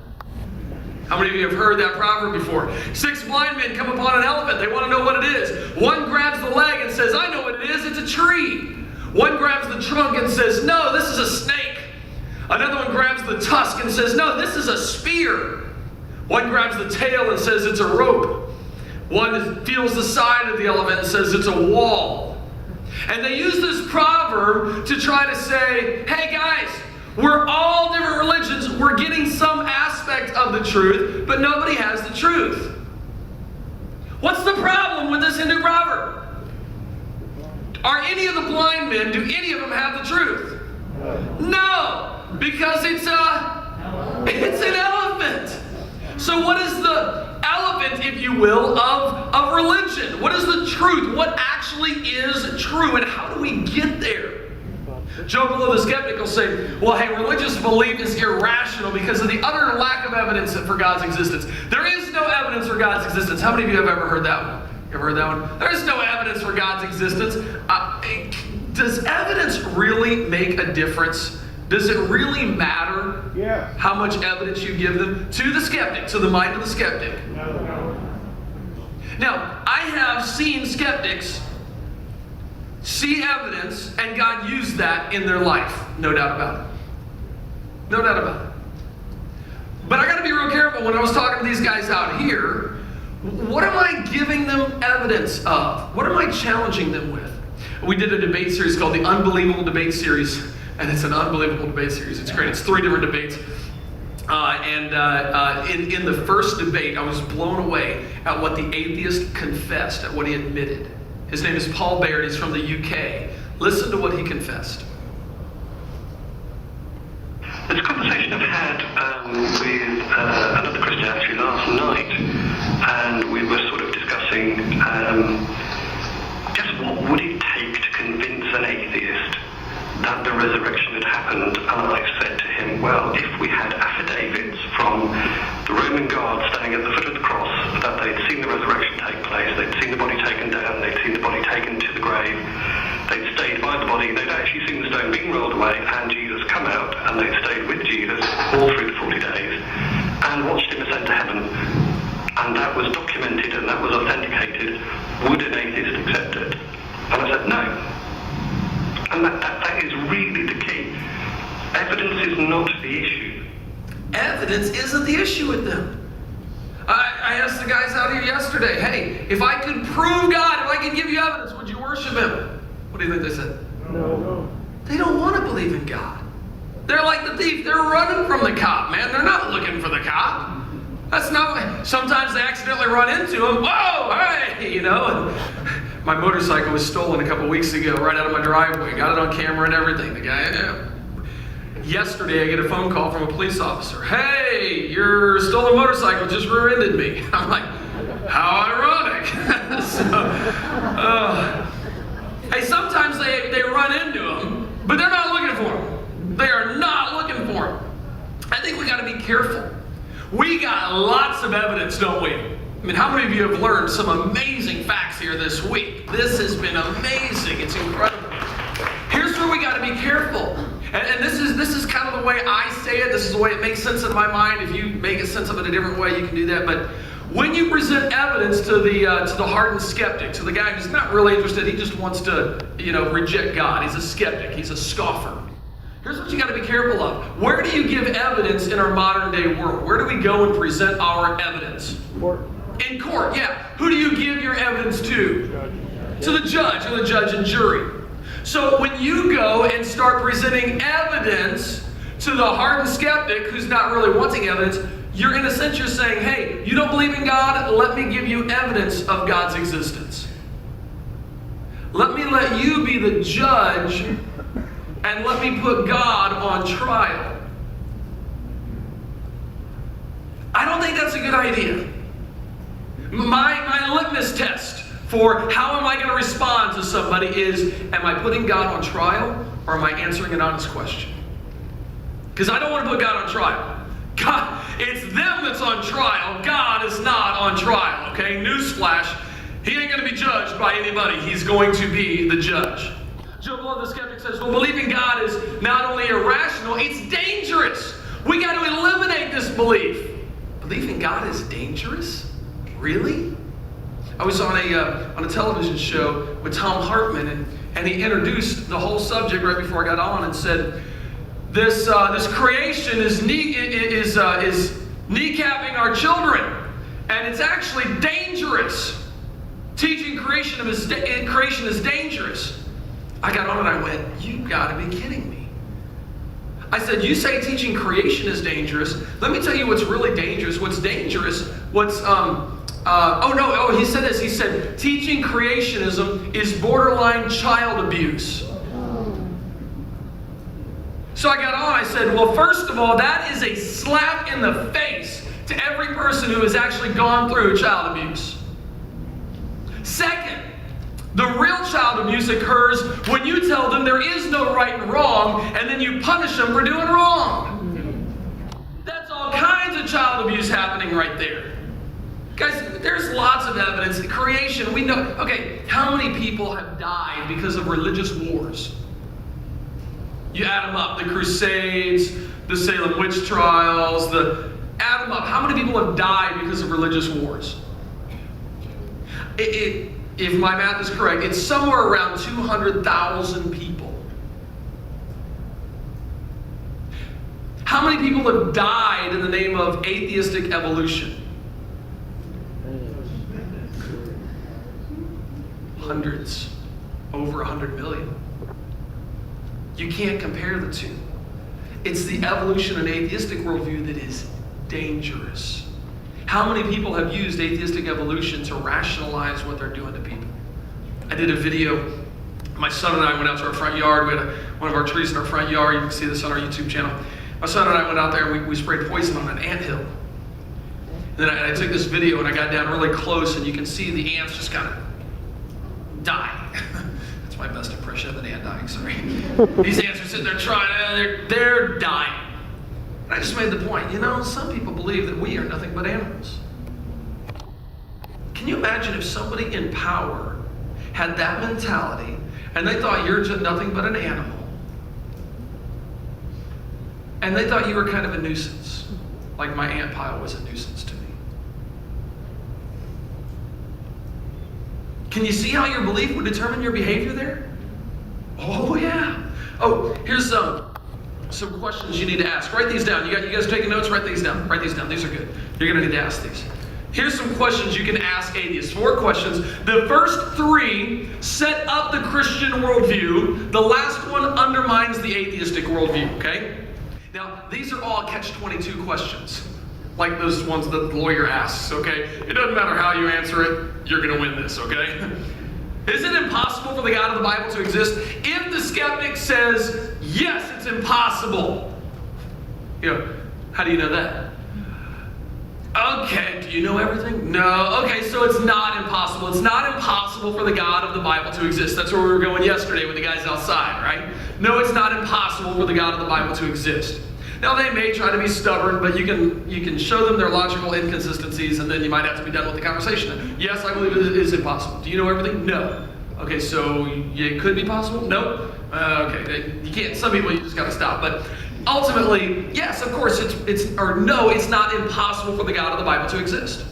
How many of you have heard that proverb before? 6 blind men come upon an elephant. They want to know what it is. One grabs the leg and says, I know what it is. It's a tree. One grabs the trunk and says, no, this is a snake. Another one grabs the tusk and says, no, this is a spear. One grabs the tail and says, it's a rope. One feels the side of the elephant and says, it's a wall. And they use this proverb to try to say, hey guys, we're all different religions. We're getting some aspect of the truth, but nobody has the truth. What's the problem with this Hindu proverb? Are any of the blind men, do any of them have the truth? No, because it's an elephant. So what is the elephant, if you will, of religion? What is the truth? What actually is true, and how do we get there? Joe Blow, the skeptic, will say, well, hey, religious belief is irrational because of the utter lack of evidence for God's existence. There is no evidence for God's existence. How many of you have ever heard that one? You ever heard that one? There is no evidence for God's existence. Does evidence really make a difference? Does it really matter how much evidence you give them? To the skeptic, to the mind of the skeptic. Now, I have seen skeptics see evidence and God used that in their life. No doubt about it. No doubt about it. But I got to be real careful when I was talking to these guys out here. What am I giving them evidence of? What am I challenging them with? We did a debate series called the Unbelievable Debate Series. And it's an unbelievable debate series. It's great. It's 3 different debates. In the first debate, I was blown away at what the atheist confessed, at what he admitted. His name is Paul Baird. He's from the UK. Listen to what he confessed. There's a conversation I've had with another Christian actually last night, and we were sort of discussing just what would it take to convince an atheist that the resurrection had happened. And I said to him, well, if we had affidavits from the Roman guards standing at the foot of the cross that they'd seen the resurrection take place, they'd seen the body taken down, they'd seen the body taken to the grave, they'd stayed by the body, they'd actually seen the stone being rolled away and Jesus come out, and they'd stayed with Jesus all through the 40 days and watched him ascend to heaven, and that was documented and that was authenticated, would an atheist accept it? And I said, no. And that is really the key. Evidence is not the issue. Evidence isn't the issue with them. I asked the guys out here yesterday, hey, if I could prove God, if I could give you evidence, would you worship him? What do you think they said? No. They don't want to believe in God. They're like the thief. They're running from the cop, man. They're not looking for the cop. That's not. Sometimes they accidentally run into him. Whoa, hey, you know. And my motorcycle was stolen a couple weeks ago, right out of my driveway. Got it on camera and everything. The guy. Yesterday, I get a phone call from a police officer. Hey, your stolen motorcycle just rear-ended me. I'm like, how ironic. Hey, sometimes they run into him, but they're not looking for him. They are not looking for him. I think we got to be careful. We got don't we? I mean, how many of you have learned some amazing facts here this week? This has been amazing. It's incredible. Here's where we got to be careful. And this is kind of the way I say it. This is the way it makes sense in my mind. If you make sense of it a different way, you can do that. But when you present evidence to the hardened skeptic, to the guy who's not really interested, he just wants to, reject God. He's a skeptic. He's a scoffer. Here's what you got to be careful of. Where do you give evidence in our modern day world? Where do we go and present our evidence? In court, yeah. Who do you give your evidence to? To the judge, or the judge and jury. So when you go and start presenting evidence to the hardened skeptic who's not really wanting evidence, you're in a sense, you're saying, hey, you don't believe in God? Let me give you evidence of God's existence. Let you be the judge, and let me put God on trial. I don't think that's a good idea. My litmus test for how am I going to respond to somebody is, am I putting God on trial, or am I answering an honest question? Because I don't want to put God on trial. God, it's them that's on trial. God is not on trial, okay? Newsflash, he ain't going to be judged by anybody. He's going to be the judge. Joe Blow, the skeptic, says, well, believing God is not only irrational, it's dangerous. We got to eliminate this belief. Believing God is dangerous? Really? I was on a television show with Tom Hartman, and he introduced the whole subject right before I got on and said, this creation is kneecapping our children, and it's actually dangerous. Teaching creation is dangerous. I got on and I went, you got to be kidding me. I said, you say teaching creation is dangerous. Let me tell you what's really dangerous. What's dangerous, he said this. He said, teaching creationism is borderline child abuse. So I got on, I said, well, first of all, that is a slap in the face to every person who has actually gone through child abuse. Second, the real child abuse occurs when you tell them there is no right and wrong, and then you punish them for doing wrong. That's all kinds of child abuse happening right there. Guys, there's lots of evidence. Creation, we know. Okay, how many people have died because of religious wars? You add them up. The Crusades, the Salem witch trials, add them up. How many people have died because of religious wars? If my math is correct, it's somewhere around 200,000 people. How many people have died in the name of atheistic evolution? Hundreds. Over 100 million. You can't compare the two. It's the evolution and atheistic worldview that is dangerous. How many people have used atheistic evolution to rationalize what they're doing to people? I did a video. My son and I went out to our front yard. We had one of our trees in our front yard. You can see this on our YouTube channel. My son and I went out there and we sprayed poison on an anthill. And then I took this video and I got down really close, and you can see the ants just kind of dying. That's my best impression of an ant dying, sorry. These ants are sitting there trying, they're dying. And I just made the point, some people believe that we are nothing but animals. Can you imagine if somebody in power had that mentality and they thought you're just nothing but an animal, and they thought you were kind of a nuisance, like my ant pile was a nuisance to me? Can you see how your belief would determine your behavior there? Oh, yeah. Oh, here's some questions you need to ask. Write these down. You guys taking notes? Write these down. Write these down. These are good. You're going to need to ask these. Here's some questions you can ask atheists. 4 questions. The first 3 set up the Christian worldview. The last one undermines the atheistic worldview, okay? Now, these are all catch-22 questions, like those ones that the lawyer asks, okay? It doesn't matter how you answer it, you're going to win this, okay? Is it impossible for the God of the Bible to exist? If the skeptic says, yes, it's impossible. How do you know that? Okay, do you know everything? No. Okay, so it's not impossible. It's not impossible for the God of the Bible to exist. That's where we were going yesterday with the guys outside, right? No, it's not impossible for the God of the Bible to exist. Now they may try to be stubborn, but you can show them their logical inconsistencies, and then you might have to be done with the conversation. Yes, I believe it is impossible. Do you know everything? No. Okay, so it could be possible? No. Okay, you can't. Some people you just got to stop. But ultimately, yes, of course, it's not impossible for the God of the Bible to exist.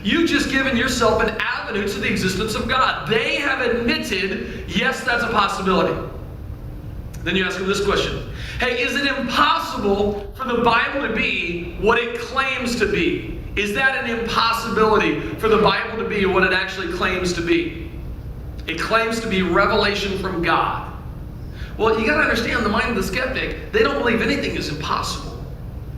You've just given yourself an avenue to the existence of God. They have admitted, yes, that's a possibility. Then you ask them this question. Hey, is it impossible for the Bible to be what it claims to be? Is that an impossibility for the Bible to be what it actually claims to be? It claims to be revelation from God. Well, you got to understand the mind of the skeptic. They don't believe anything is impossible.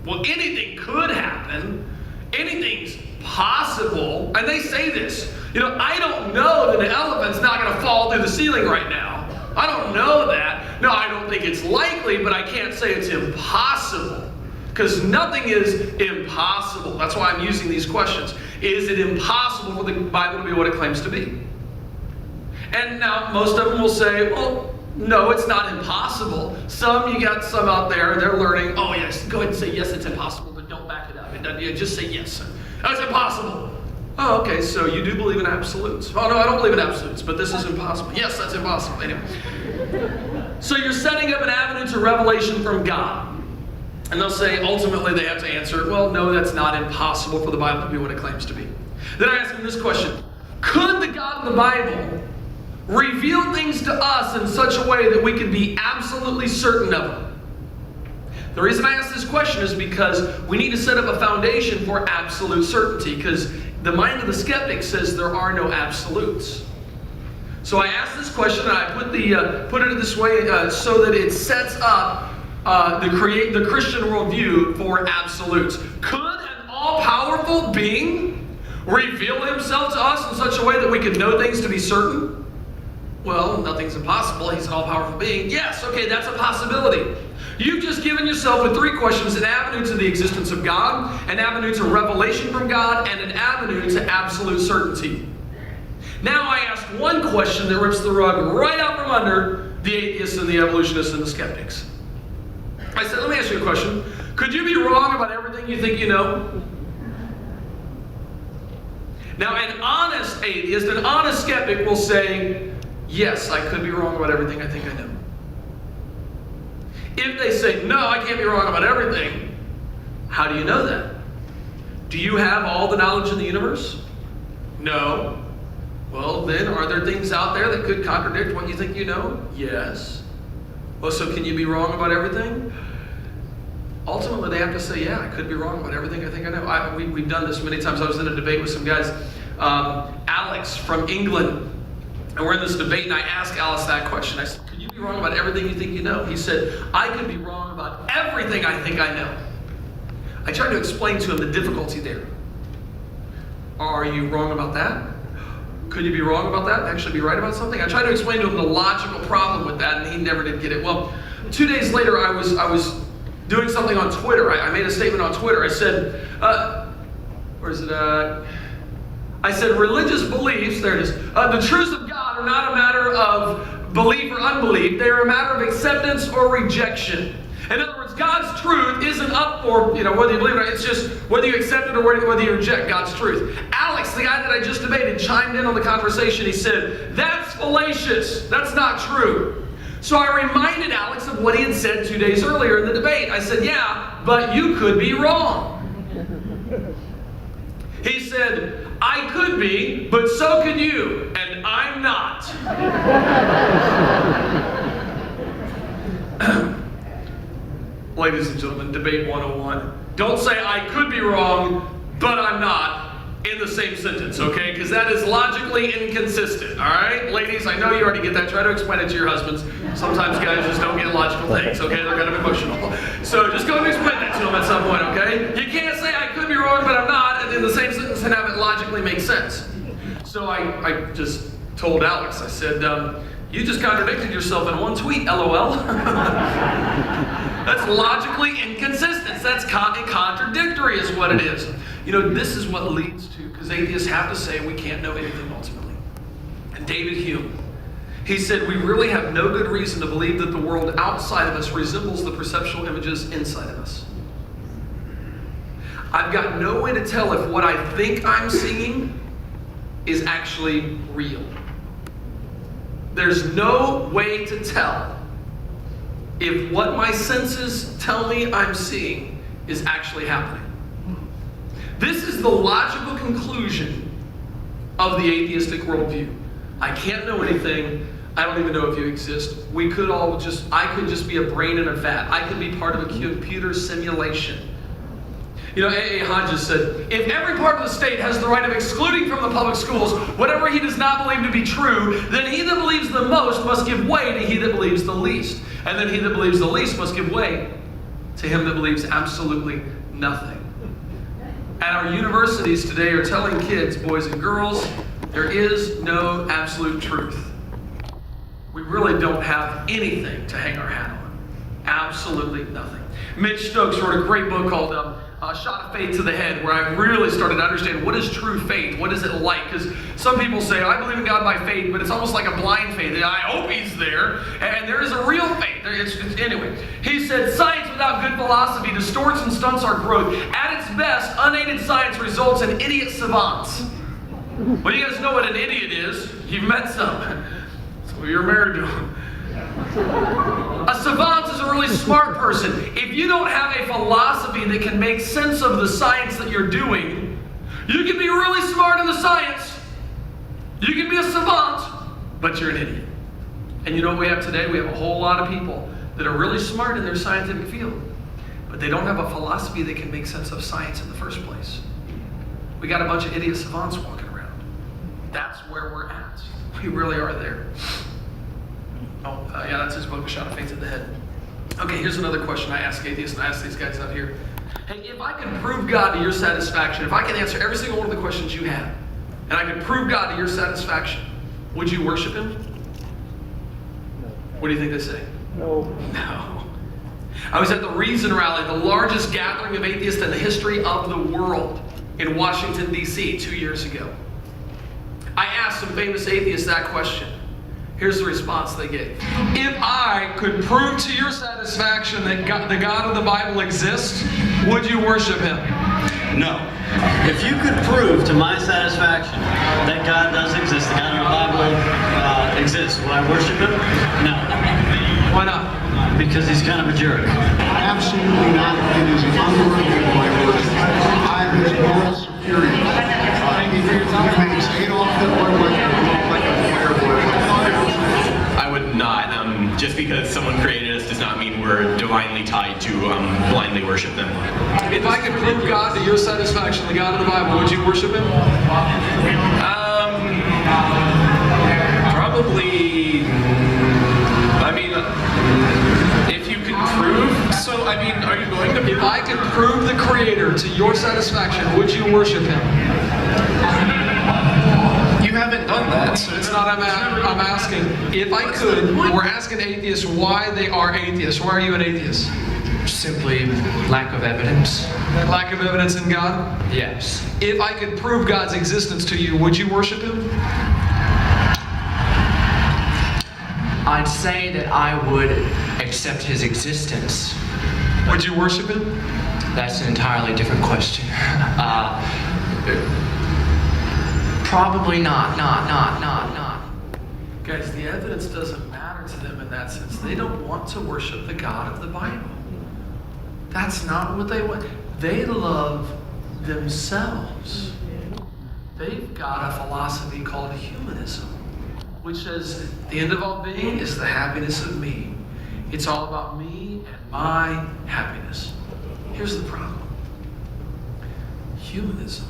Well, anything could happen. Anything's possible. And they say this. I don't know that an elephant's not going to fall through the ceiling right now. I don't know that. No, I don't think it's likely, but I can't say it's impossible. Because nothing is impossible. That's why I'm using these questions. Is it impossible for the Bible to be what it claims to be? And now most of them will say, well, no, it's not impossible. You got some out there, they're learning, oh yes, go ahead and say yes, it's impossible, but don't back it up. Just say yes. That's impossible. Oh, okay, so you do believe in absolutes. Oh, no, I don't believe in absolutes, but this is impossible. Yes, that's impossible. Anyway. So you're setting up an avenue to revelation from God. And they'll say, ultimately, they have to answer, well, no, that's not impossible for the Bible to be what it claims to be. Then I ask them this question. Could the God of the Bible reveal things to us in such a way that we can be absolutely certain of them? The reason I ask this question is because we need to set up a foundation for absolute certainty, because the mind of the skeptic says there are no absolutes. So I ask this question, and I put it this way so that it sets up the Christian worldview for absolutes. Could an all-powerful being reveal himself to us in such a way that we can know things to be certain? Well, nothing's impossible. He's an all-powerful being. Yes, okay, that's a possibility. You've just given yourself with three questions: an avenue to the existence of God, an avenue to revelation from God, and an avenue to absolute certainty. Now I ask one question that rips the rug right out from under the atheists and the evolutionists and the skeptics. I said, let me ask you a question. Could you be wrong about everything you think you know? Now, an honest atheist, an honest skeptic will say, yes, I could be wrong about everything I think I know. If they say, no, I can't be wrong about everything, how do you know that? Do you have all the knowledge in the universe? No. Well, then, are there things out there that could contradict what you think you know? Yes. Well, so can you be wrong about everything? Ultimately, they have to say, yeah, I could be wrong about everything I think I know. We've done this many times. I was in a debate with some guys, Alex from England, and we're in this debate, and I asked Alex that question. I said, could you be wrong about everything you think you know? He said, I could be wrong about everything I think I know. I tried to explain to him the difficulty there. Are you wrong about that? Could you be wrong about that and actually be right about something? I tried to explain to him the logical problem with that, and he never did get it. Well, 2 days later, I was doing something on Twitter. I made a statement on Twitter. I said, I said, religious beliefs, there it is, the truths of God are not a matter of belief or unbelief. They are a matter of acceptance or rejection. In other words, God's truth isn't up for, whether you believe it or not. It's just whether you accept it or whether you reject God's truth. Alex, the guy that I just debated, chimed in on the conversation. He said, that's fallacious. That's not true. So I reminded Alex of what he had said 2 days earlier in the debate. I said, yeah, but you could be wrong. He said, I could be, but so could you, and I'm not. Ladies and gentlemen, debate 101. Don't say I could be wrong, but I'm not in the same sentence, okay? Because that is logically inconsistent, all right? Ladies, I know you already get that. Try to explain it to your husbands. Sometimes guys just don't get logical things, okay? They're kind of emotional. So just go and explain that to them at some point, okay? You can't say I could be wrong, but I'm not in the same sentence and have it logically make sense. So I just told Alex, I said, you just contradicted yourself in one tweet, LOL. That's logically inconsistent. That's contradictory is what it is. This is what leads to, because atheists have to say we can't know anything ultimately. And David Hume, he said, we really have no good reason to believe that the world outside of us resembles the perceptual images inside of us. I've got no way to tell if what I think I'm seeing is actually real. There's no way to tell if what my senses tell me I'm seeing is actually happening. This is the logical conclusion of the atheistic worldview. I can't know anything. I don't even know if you exist. I could just be a brain in a vat. I could be part of a computer simulation. You know, A.A. Hodges said, if every part of the state has the right of excluding from the public schools whatever he does not believe to be true, then he that believes the most must give way to he that believes the least. And then he that believes the least must give way to him that believes absolutely nothing. And our universities today are telling kids, boys and girls, there is no absolute truth. We really don't have anything to hang our hat on. Absolutely nothing. Mitch Stokes wrote a great book called Shot of Faith to the Head, where I really started to understand what is true faith, what is it like? Because some people say, I believe in God by faith, but it's almost like a blind faith. I hope he's there, and there is a real faith. Anyway, he said, science without good philosophy distorts and stunts our growth. At its best, unaided science results in idiot savants. Well, you guys know what an idiot is. You've met some. So you're married to them. A savant is a really smart person. If you don't have a philosophy that can make sense of the science that you're doing, you can be really smart in the science. You can be a savant, but you're an idiot. And you know what we have today? We have a whole lot of people that are really smart in their scientific field, but they don't have a philosophy that can make sense of science in the first place. We got a bunch of idiot savants walking around. That's where we're at. We really are there. Yeah, that's his book, A Shot of Faith to the Head. Okay, here's another question I ask atheists, and I ask these guys out here. Hey, if I can prove God to your satisfaction, if I can answer every single one of the questions you have, and I can prove God to your satisfaction, would you worship him? What do you think they say? No. No. I was at the Reason Rally, the largest gathering of atheists in the history of the world, in Washington, D.C. 2 years ago. I asked some famous atheists that question. Here's the response they gave. If I could prove to your satisfaction that the God of the Bible exists, would you worship him? No. If you could prove to my satisfaction that God does exist, the God of the Bible exists, would I worship him? No. Why not? Because he's kind of a jerk. Absolutely not. It is unworthy of my worship. I am his moral superior. He makes Adolf Hitler like a werewolf. I would not. Just because someone created us does not mean we're divinely tied to blindly worship them. If I could prove God to your satisfaction, the God of the Bible, would you worship him? Probably. I mean, if you could prove. So, I mean, are you going to? If I could prove the Creator to your satisfaction, would you worship him? You haven't done that, so it's not. I'm asking. If I could, we're asking atheists why they are atheists. Why are you an atheist? Simply lack of evidence. Lack of evidence in God? Yes. If I could prove God's existence to you, would you worship him? I'd say that I would accept his existence. Would you worship him? That's an entirely different question. Probably not. Guys, the evidence doesn't matter to them in that sense. They don't want to worship the God of the Bible. That's not what they want. They love themselves. They've got a philosophy called humanism, which says the end of all being is the happiness of me. It's all about me and my happiness. Here's the problem. Humanism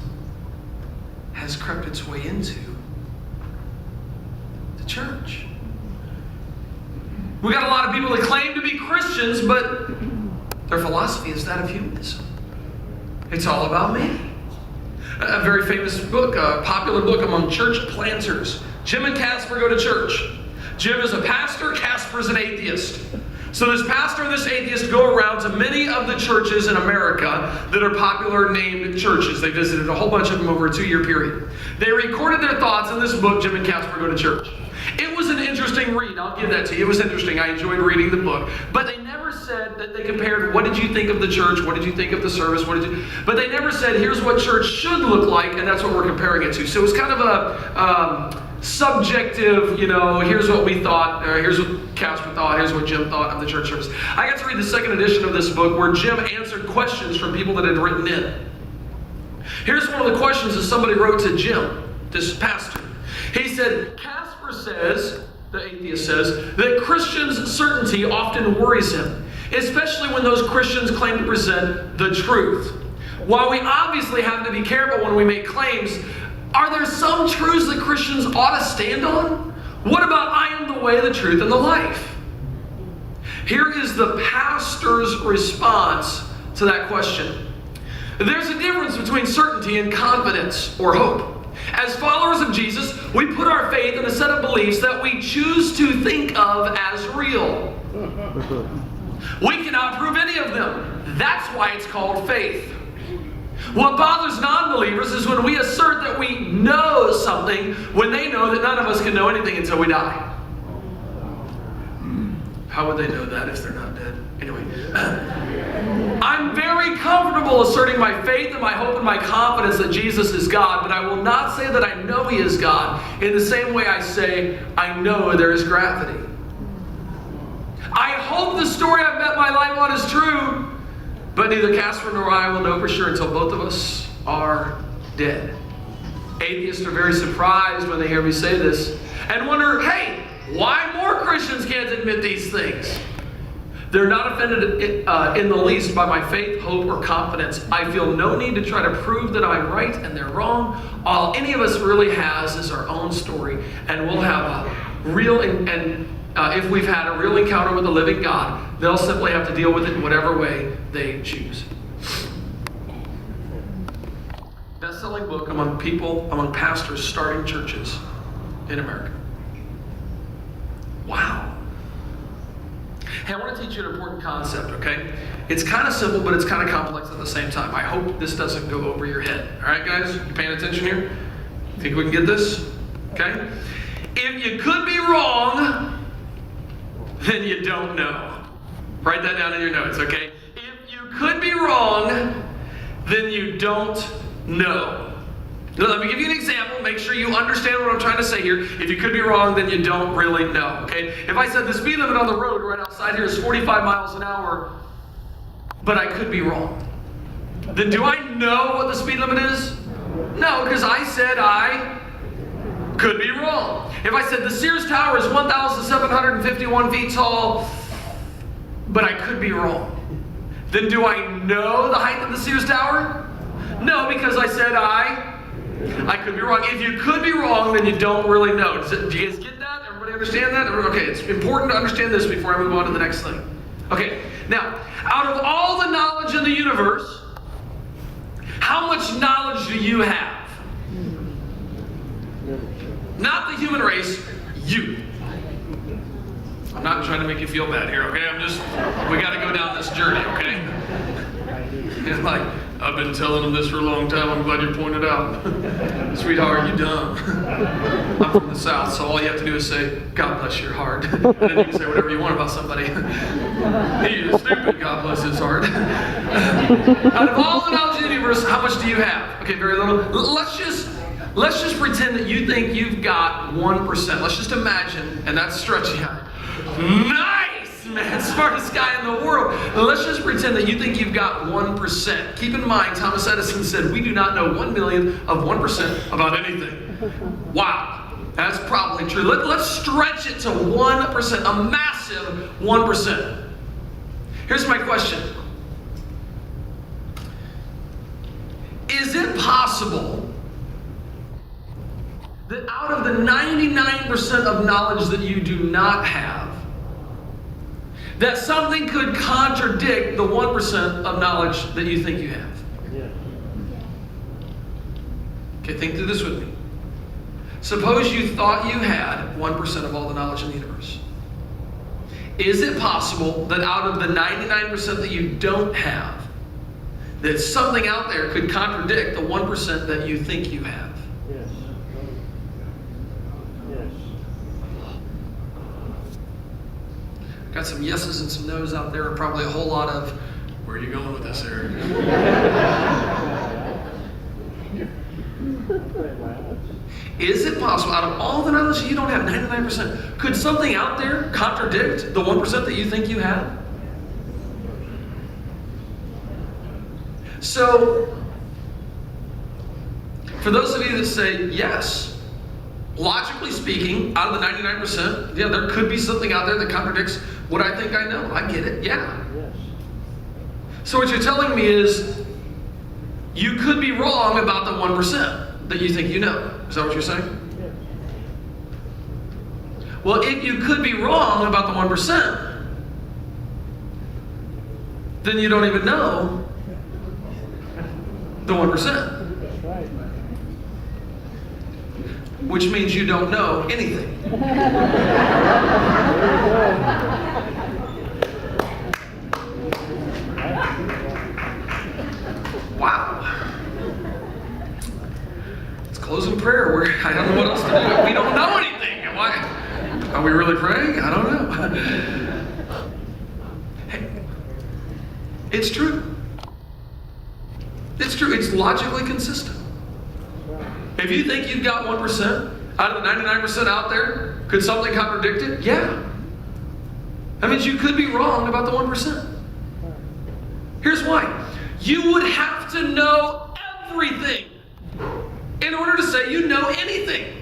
has crept its way into the church. We got a lot of people that claim to be Christians, but their philosophy is that of humanism. It's all about me. A very famous book, a popular book among church planters. Jim and Casper go to church. Jim is a pastor, Casper's an atheist. So this pastor and this atheist go around to many of the churches in America that are popular named churches. They visited a whole bunch of them over a 2-year period. They recorded their thoughts in this book, Jim and Casper Go to Church. It was an interesting read, I'll give that to you. It was interesting, I enjoyed reading the book. But they never said that they compared, what did you think of the church? What did you think of the service? But they never said, here's what church should look like, and that's what we're comparing it to. So it was kind of a subjective, here's what we thought, or here's what Casper thought, here's what Jim thought of the church service. I got to read the second edition of this book where Jim answered questions from people that had written in. Here's one of the questions that somebody wrote to Jim, this pastor. He said, Casper says, the atheist says, that Christians' certainty often worries him, especially when those Christians claim to present the truth. While we obviously have to be careful when we make claims, are there some truths that Christians ought to stand on? What about I am the way, the truth, and the life? Here is the pastor's response to that question. There's a difference between certainty and confidence or hope. As followers of Jesus, we put our faith in a set of beliefs that we choose to think of as real. We cannot prove any of them. That's why it's called faith. What bothers non-believers is when we assert that we know something when they know that none of us can know anything until we die. How would they know that if they're not dead? Anyway, I'm very comfortable asserting my faith and my hope and my confidence that Jesus is God, but I will not say that I know He is God in the same way I say I know there is gravity. I hope the story I've bet my life on is true, but neither Casper nor I will know for sure until both of us are dead. Atheists are very surprised when they hear me say this and wonder, hey, why more Christians can't admit these things? They're not offended in the least by my faith, hope, or confidence. I feel no need to try to prove that I'm right and they're wrong. All any of us really has is our own story, and we'll have a real, if we've had a real encounter with the living God, they'll simply have to deal with it in whatever way they choose. Best-selling book among pastors starting churches in America. Wow. Hey, I want to teach you an important concept, okay? It's kind of simple, but it's kind of complex at the same time. I hope this doesn't go over your head. All right, guys? You paying attention here? Think we can get this? Okay? If you could be wrong, then you don't know. Write that down in your notes, okay? If you could be wrong, then you don't know. Now, let me give you an example. Make sure you understand what I'm trying to say here. If you could be wrong, then you don't really know, okay? If I said the speed limit on the road right outside here is 45 miles an hour, but I could be wrong, then do I know what the speed limit is? No, because I said I could be wrong. If I said the Sears Tower is 1,751 feet tall, but I could be wrong, then do I know the height of the Sears Tower? No, because I said I could be wrong. If you could be wrong, then you don't really know. Do you guys get that? Everybody understand that? Okay, it's important to understand this before I move on to the next thing. Okay, now, out of all the knowledge in the universe, how much knowledge do you have? Not the human race, you. I'm not trying to make you feel bad here, okay? We got to go down this journey, okay? It's like, I've been telling them this for a long time. I'm glad you pointed out. Sweetheart, you dumb. I'm from the South, so all you have to do is say, God bless your heart. And then you can say whatever you want about somebody. He is stupid, God bless his heart. Out of all the knowledge in the universe, how much do you have? Okay, very little. Let's just pretend that you think you've got 1%. Let's just imagine, and that's stretching out. Nice, man, smartest guy in the world. Let's just pretend that you think you've got 1%. Keep in mind, Thomas Edison said, we do not know 1 million of 1% about anything. Wow, that's probably true. Let's stretch it to 1%, a massive 1%. Here's my question. Is it possible that out of the 99% of knowledge that you do not have, that something could contradict the 1% of knowledge that you think you have? Okay, think through this with me. Suppose you thought you had 1% of all the knowledge in the universe. Is it possible that out of the 99% that you don't have, that something out there could contradict the 1% that you think you have? Got some yeses and some nos out there, and probably a whole lot of, where are you going with this, Eric? Is it possible, out of all the knowledge you don't have, 99%, could something out there contradict the 1% that you think you have? So, for those of you that say yes, logically speaking, out of the 99%, yeah, there could be something out there that contradicts what I think I know. I get it, yeah. So what you're telling me is, you could be wrong about the 1% that you think you know. Is that what you're saying? Well, if you could be wrong about the 1%, then you don't even know the 1%. Which means you don't know anything. Wow. Let's close in prayer. I don't know what else to do. We don't know anything. Why? Are we really praying? I don't know. Hey, it's true. It's true. It's logically consistent. If you think you've got 1% out of the 99% out there, could something contradict it? Yeah. That means you could be wrong about the 1%. Here's why. You would have to know everything in order to say you know anything.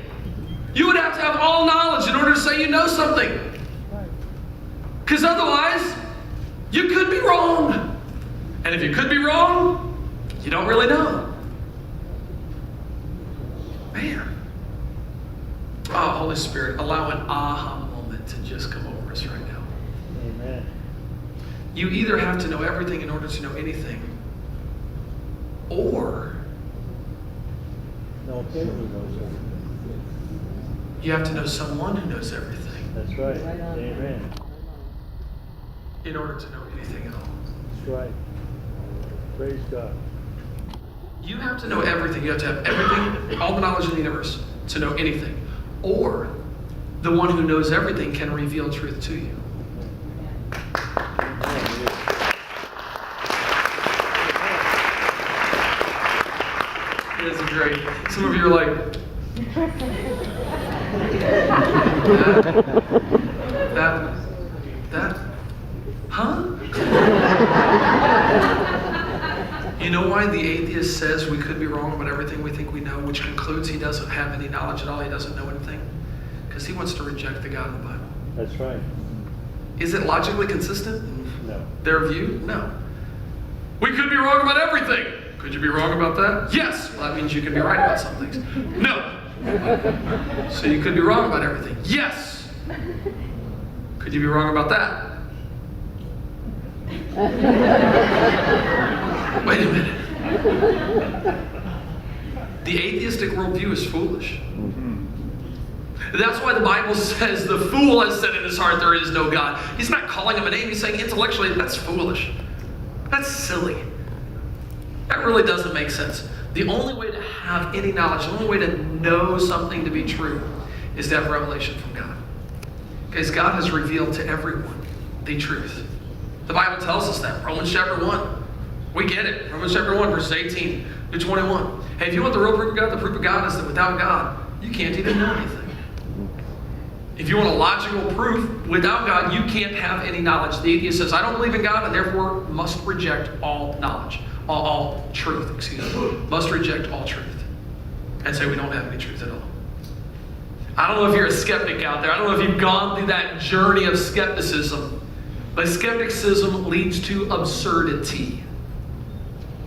You would have to have all knowledge in order to say you know something. Because otherwise, you could be wrong. And if you could be wrong, you don't really know. Man. Oh, Holy Spirit, allow an aha moment to just come over us right now. Amen. You either have to know everything in order to know anything, or you have to know someone who knows everything. That's right. Amen. In order to know anything at all. That's right. Praise God. You have to know everything. You have to have everything, all the knowledge in the universe, to know anything. Or the one who knows everything can reveal truth to you. It's great. Some of you are like, that, huh? You know why the atheist says we could be wrong about everything we think we know, which concludes he doesn't have any knowledge at all, he doesn't know anything? Because he wants to reject the God of the Bible. That's right. Is it logically consistent? No. Their view? No. We could be wrong about everything. Could you be wrong about that? Yes. Well, that means you could be right about some things. No. So you could be wrong about everything. Yes. Could you be wrong about that? Wait a minute. The atheistic worldview is foolish. That's why the Bible says the fool has said in his heart there is no God. He's not calling him a name. He's saying intellectually that's foolish. That's silly. That really doesn't make sense. The only way to have any knowledge, the only way to know something to be true is to have revelation from God. Because God has revealed to everyone the truth. The Bible tells us that. Romans chapter 1. We get it. Romans chapter 1, verses 18 to 21. Hey, if you want the real proof of God, the proof of God is that without God, you can't even know anything. If you want a logical proof, without God, you can't have any knowledge. The atheist says, I don't believe in God, and therefore must reject all knowledge. All truth, must reject all truth. And say we don't have any truth at all. I don't know if you're a skeptic out there. I don't know if you've gone through that journey of skepticism. But skepticism leads to absurdity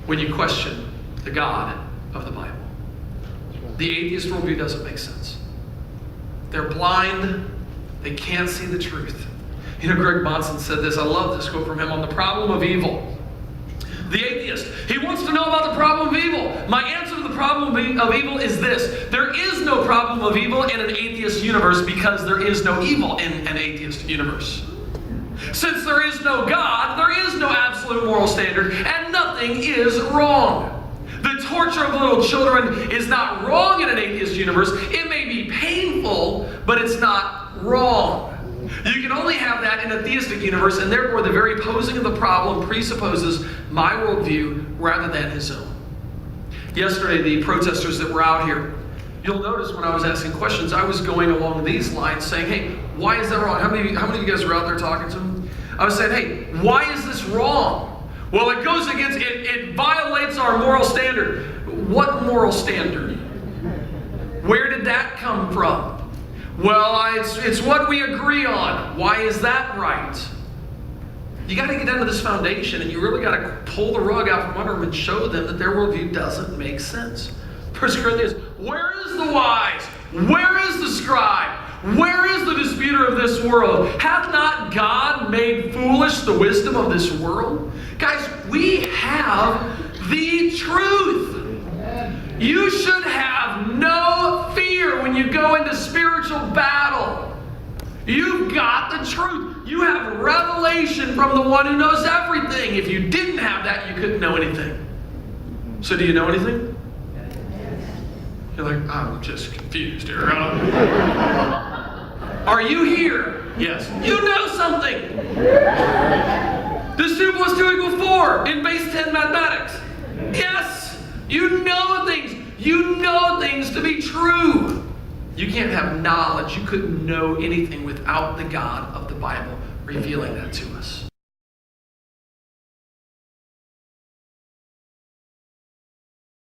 when you question the God of the Bible. The atheist worldview doesn't make sense. They're blind. They can't see the truth. You know, Greg Monson said this. I love this quote from him on the problem of evil. The atheist, he wants to know about the problem of evil. My answer to the problem of evil is this. There is no problem of evil in an atheist universe because there is no evil in an atheist universe. Since there is no God, there is no absolute moral standard, and nothing is wrong. The torture of little children is not wrong in an atheist universe. It may be painful, but it's not wrong. You can only have that that in a theistic universe, and therefore the very posing of the problem presupposes my worldview rather than his own. Yesterday, the protesters that were out here, you'll notice when I was asking questions, I was going along these lines saying, hey, why is that wrong? How many of you guys were out there talking to them? I was saying, hey, why is this wrong? Well, it goes against, it violates our moral standard. What moral standard? Where did that come from? Well, it's what we agree on. Why is that right? You got to get into this foundation, and you really got to pull the rug out from under them and show them that their worldview doesn't make sense. 1 Corinthians, where is the wise? Where is the scribe? Where is the disputer of this world? Hath not God made foolish the wisdom of this world? Guys, we have the truth. You should have no fear when you go into spiritual battle. You've got the truth. You have revelation from the one who knows everything. If you didn't have that, you couldn't know anything. So do you know anything? You're like, I'm just confused here. Are you here? Yes. You know something. Does 2 + 2 = 4 in base 10 mathematics? Yes. You know things. You know things to be true. You can't have knowledge. You couldn't know anything without the God of the Bible revealing that to us.